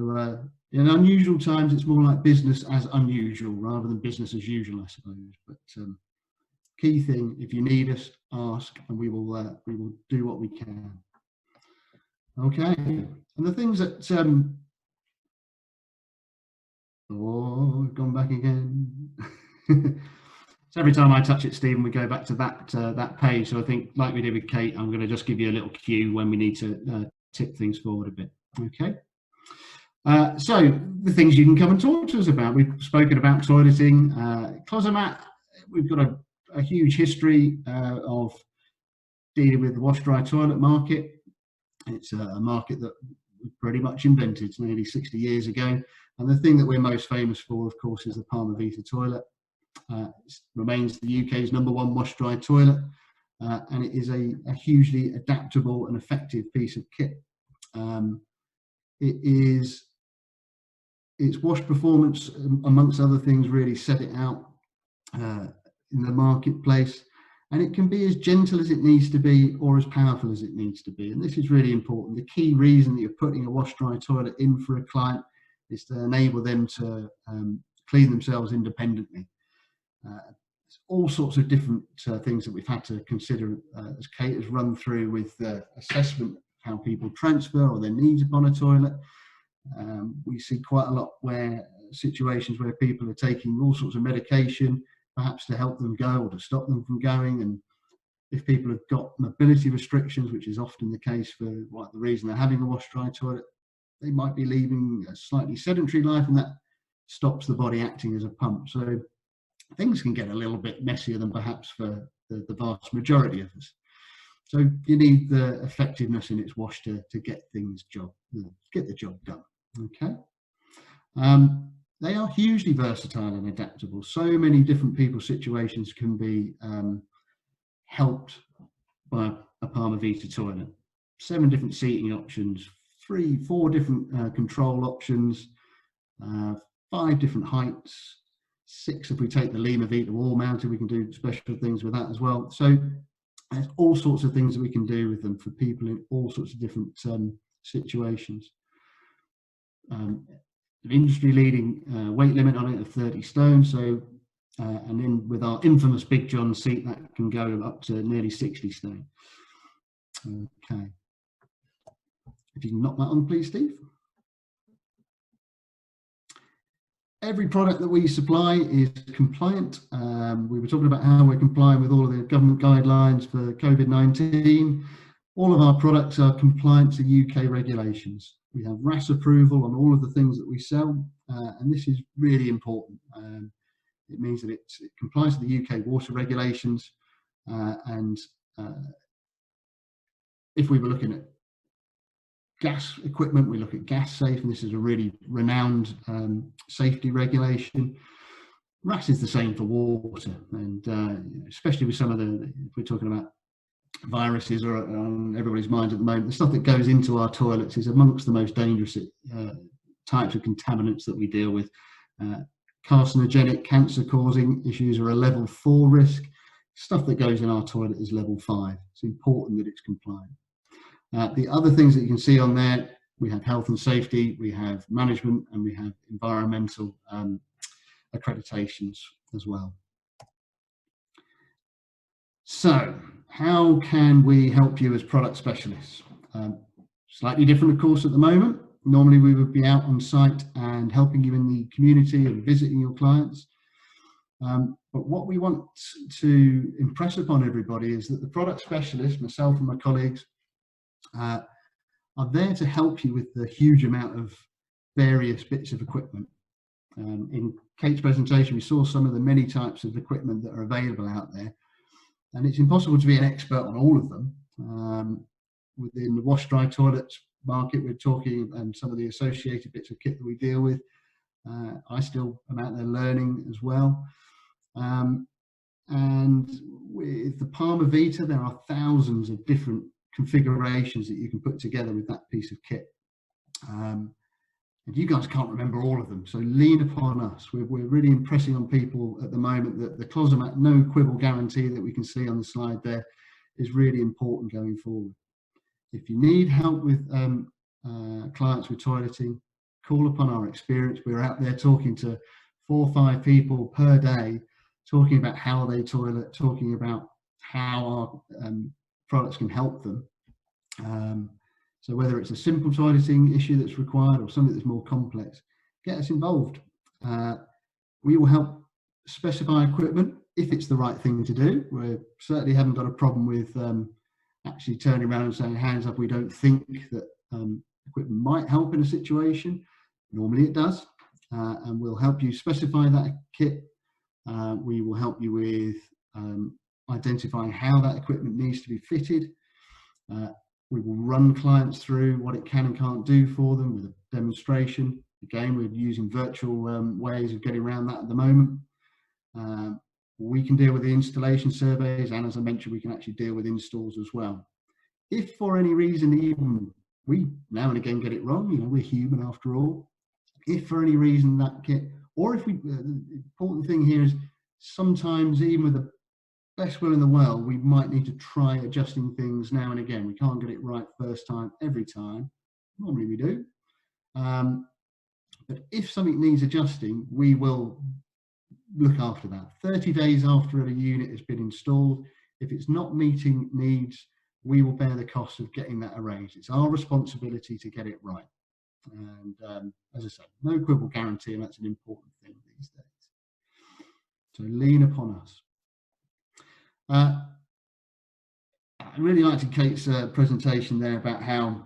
[SPEAKER 2] in unusual times, it's more like business as unusual rather than business as usual, I suppose. But key thing, if you need us, ask, and we will do what we can. Okay, and the things that oh, we've gone back again. So every time I touch it, Stephen, we go back to that page. So I think, like we did with Kate, I'm going to just give you a little cue when we need to tip things forward a bit. Okay. So the things you can come and talk to us about. We've spoken about toileting. Closomat, we've got a huge history of dealing with the wash-dry toilet market. It's a market that we pretty much invented nearly 60 years ago. And the thing that we're most famous for, of course, is the Palmer Vita toilet. It remains the UK's #1 wash-dry toilet. And it is a hugely adaptable and effective piece of kit. Its wash performance, amongst other things, really set it out in the marketplace, and it can be as gentle as it needs to be or as powerful as it needs to be. And this is really important. The key reason that you're putting a wash-dry toilet in for a client is to enable them to clean themselves independently. All sorts of different things that we've had to consider as Kate has run through with assessment of how people transfer or their needs upon a toilet. We see quite a lot where situations where people are taking all sorts of medication, perhaps to help them go or to stop them from going. And if people have got mobility restrictions, which is often the case for the reason they're having a wash-dry toilet, they might be leading a slightly sedentary life, and that stops the body acting as a pump. So things can get a little bit messier than perhaps for the vast majority of us. So you need the effectiveness in its wash to get the job done. Okay. They are hugely versatile and adaptable. So many different people's situations can be helped by a Palmer Vita toilet. 7 different seating options, 4 different control options, 5 different heights, 6 if we take the Lima Vita wall mounted. We can do special things with that as well. So there's all sorts of things that we can do with them for people in all sorts of different situations. An industry-leading weight limit on it of 30 stone. So, and then with our infamous Big John seat, that can go up to nearly 60 stone. Okay. If you can knock that on, please, Steve. Every product that we supply is compliant. We were talking about how we're complying with all of the government guidelines for COVID-19. All of our products are compliant to UK regulations. We have RAS approval on all of the things that we sell, and this is really important. It means that it complies to the UK water regulations, and if we were looking at gas equipment, we look at gas safe, and this is a really renowned safety regulation. RAS is the same for water, and especially with some of the, if we're talking about viruses or on everybody's mind at the moment, the stuff that goes into our toilets is amongst the most dangerous types of contaminants that we deal with. Carcinogenic, cancer-causing issues are a level 4 risk. Stuff that goes in our toilet is level 5. It's important that it's compliant. The other things that you can see on there, we have health and safety, we have management, and we have environmental accreditations as well. So, how can we help you as product specialists? Slightly different, of course, at the moment. Normally we would be out on site and helping you in the community and visiting your clients. But what we want to impress upon everybody is that the product specialists, myself and my colleagues, are there to help you with the huge amount of various bits of equipment. In Kate's presentation, we saw some of the many types of equipment that are available out there, and it's impossible to be an expert on all of them. Within the wash-dry toilets market, we're talking, and some of the associated bits of kit that we deal with, I still am out there learning as well. And with the Palmer Vita, there are thousands of different configurations that you can put together with that piece of kit. And you guys can't remember all of them, so lean upon us. We're really impressing on people at the moment that the Closomat no quibble guarantee that we can see on the slide there is really important going forward. If you need help with clients with toileting, call upon our experience. We're out there talking to 4 or 5 people per day, talking about how they toilet, talking about how our products can help them. So whether it's a simple toileting issue that's required or something that's more complex, get us involved. We will help specify equipment if it's the right thing to do. We certainly haven't got a problem with actually turning around and saying, hands up, we don't think that equipment might help in a situation. Normally it does, and we'll help you specify that kit. We will help you with identifying how that equipment needs to be fitted. We will run clients through what it can and can't do for them with a demonstration. Again, we're using virtual ways of getting around that at the moment. We can deal with the installation surveys, and as I mentioned, we can actually deal with installs as well. If for any reason even we now and again get it wrong, you know, we're human after all. If for any reason that kit, or if we, the important thing here is sometimes even with the best will in the world, we might need to try adjusting things now and again. We can't get it right first time, every time. Normally we do. But if something needs adjusting, we will look after that. 30 days after a unit has been installed, if it's not meeting needs, we will bear the cost of getting that erased. It's our responsibility to get it right. And as I say, no quibble guarantee, and that's an important thing these days. So lean upon us. I really liked Kate's presentation there about how,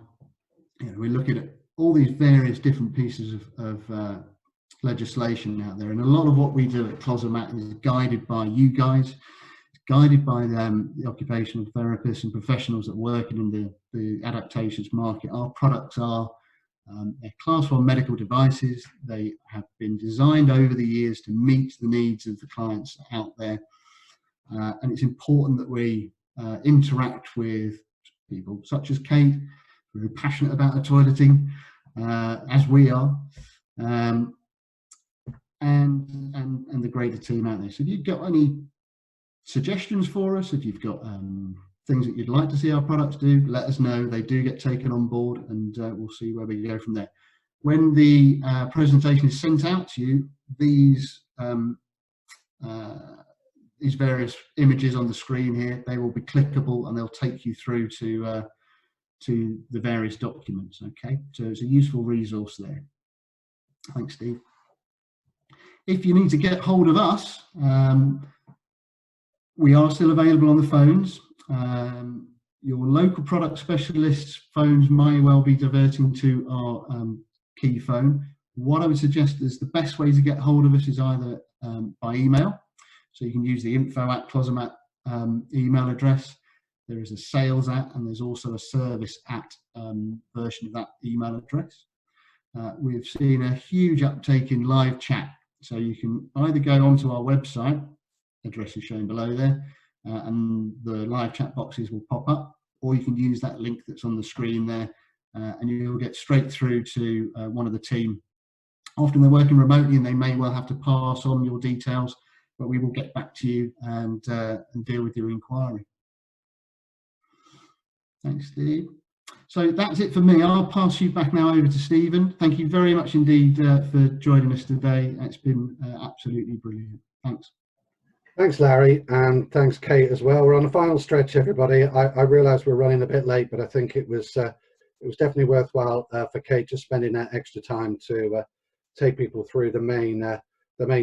[SPEAKER 2] you know, we're looking at all these various different pieces of legislation out there, and a lot of what we do at Closomat is guided by you guys, guided by the occupational therapists and professionals that work in the adaptations market. Our products are they're Class 1 medical devices. They have been designed over the years to meet the needs of the clients out there. And it's important that we interact with people such as Kate, who are passionate about the toileting, as we are, and the greater team out there. So if you've got any suggestions for us, if you've got things that you'd like to see our products do, let us know. They do get taken on board, and we'll see where we go from there. When the presentation is sent out to you, these various images on the screen here, they will be clickable and they'll take you through to the various documents. Okay, so it's a useful resource there. Thanks, Steve. If you need to get hold of us, we are still available on the phones. Your local product specialists' phones may well be diverting to our key phone. What I would suggest is the best way to get hold of us is either by email. So you can use the info@Closomat email address. There is a sales @ and there's also a service @ version of that email address. We've seen a huge uptake in live chat. So you can either go onto our website, address is shown below there, and the live chat boxes will pop up, or you can use that link that's on the screen there, and you'll get straight through to one of the team. Often they're working remotely and they may well have to pass on your details, but we will get back to you and deal with your inquiry. Thanks, Steve. So that's it for me. I'll pass you back now over to Stephen. Thank you very much indeed for joining us today. It's been absolutely brilliant. Thanks.
[SPEAKER 1] Thanks, Larry, and thanks, Kate, as well. We're on the final stretch, everybody. I realise we're running a bit late, but I think it was definitely worthwhile for Kate just spending that extra time to take people through the main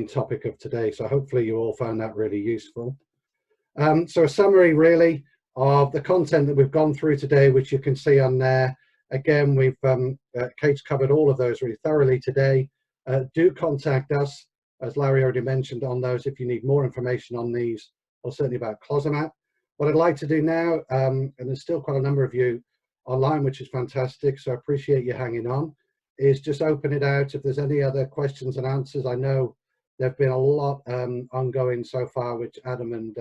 [SPEAKER 1] topic of today. So hopefully you all found that really useful. So a summary, really, of the content that we've gone through today, which you can see on there. Again, we've Kate's covered all of those really thoroughly today. Do contact us, as Larry already mentioned, on those if you need more information on these, or certainly about Closomat. What I'd like to do now, and there's still quite a number of you online, which is fantastic, so I appreciate you hanging on, is just open it out if there's any other questions and answers. I know there have been a lot ongoing so far, which Adam and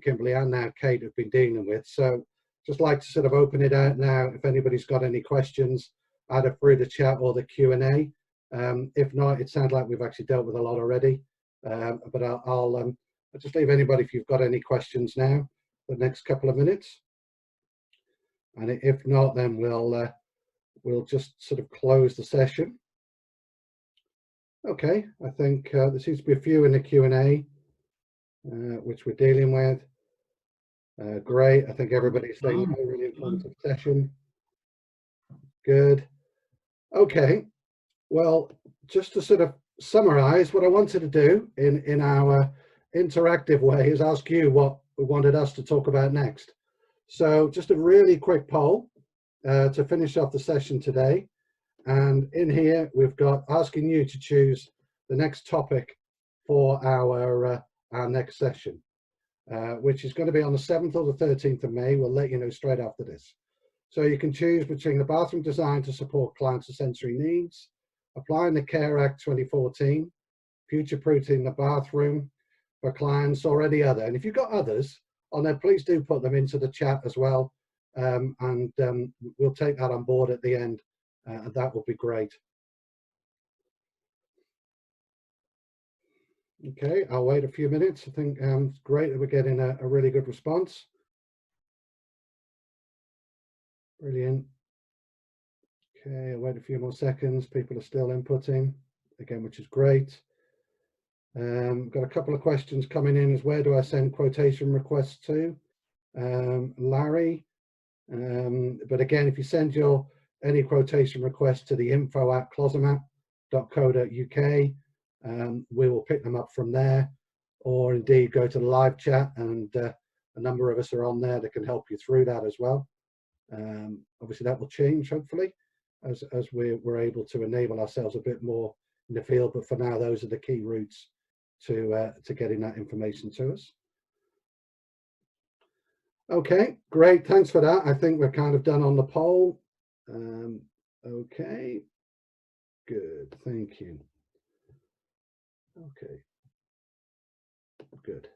[SPEAKER 1] Kimberly and now Kate have been dealing with. So just like to sort of open it out now if anybody's got any questions, either through the chat or the Q&A. If not, it sounds like we've actually dealt with a lot already, but I'll just leave anybody if you've got any questions now for the next couple of minutes. And if not, then we'll just sort of close the session. Okay, I think there seems to be a few in the Q&A, which we're dealing with. Great, I think everybody's saying a really informative session. Good. Okay, well, just to sort of summarize, what I wanted to do in our interactive way is ask you what we wanted us to talk about next. So just a really quick poll to finish off the session today. And in here, we've got asking you to choose the next topic for our next session, which is going to be on the 7th or the 13th of May. We'll let you know straight after this. So you can choose between the bathroom design to support clients' sensory needs, applying the Care Act 2014, future-proofing the bathroom for clients, or any other. And if you've got others on there, please do put them into the chat as well. And we'll take that on board at the end. That would be great. Okay, I'll wait a few minutes. I think it's great that we're getting a really good response. Brilliant. Okay, I'll wait a few more seconds. People are still inputting, again, which is great. Got a couple of questions coming in, is where do I send quotation requests to? Larry. But again, if you send any quotation requests to the info@closomat.co.uk, we will pick them up from there, or indeed go to the live chat, and a number of us are on there that can help you through that as well. Obviously that will change hopefully as we're able to enable ourselves a bit more in the field, but for now those are the key routes to getting that information to us. Okay, great, thanks for that. I think we're kind of done on the poll. Okay, good, thank you. Okay, good.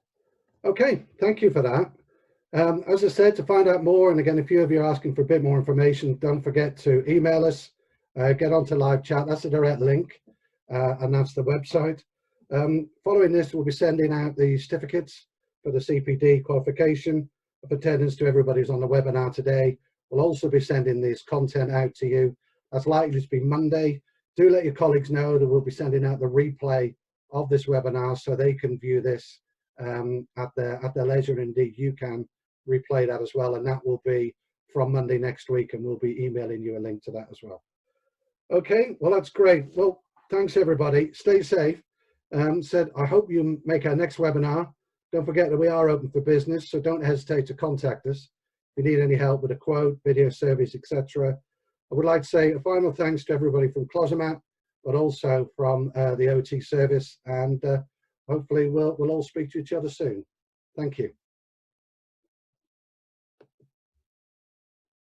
[SPEAKER 1] Okay, thank you for that. As I said, to find out more, and again, a few of you are asking for a bit more information, don't forget to email us, get onto live chat. That's a direct link, and that's the website. Following this, we'll be sending out the certificates for the CPD qualification of attendance to everybody who's on the webinar today. We'll also be sending this content out to you. That's likely to be Monday. Do let your colleagues know that we'll be sending out the replay of this webinar so they can view this at their leisure. Indeed, you can replay that as well, and that will be from Monday next week, and we'll be emailing you a link to that as well. Okay, well, that's great. Well, thanks everybody. Stay safe. I hope you make our next webinar. Don't forget that we are open for business, so don't hesitate to contact us if you need any help with a quote, video service, etc. I would like to say a final thanks to everybody from Closomat, but also from the OT service, and hopefully we'll all speak to each other soon. Thank you.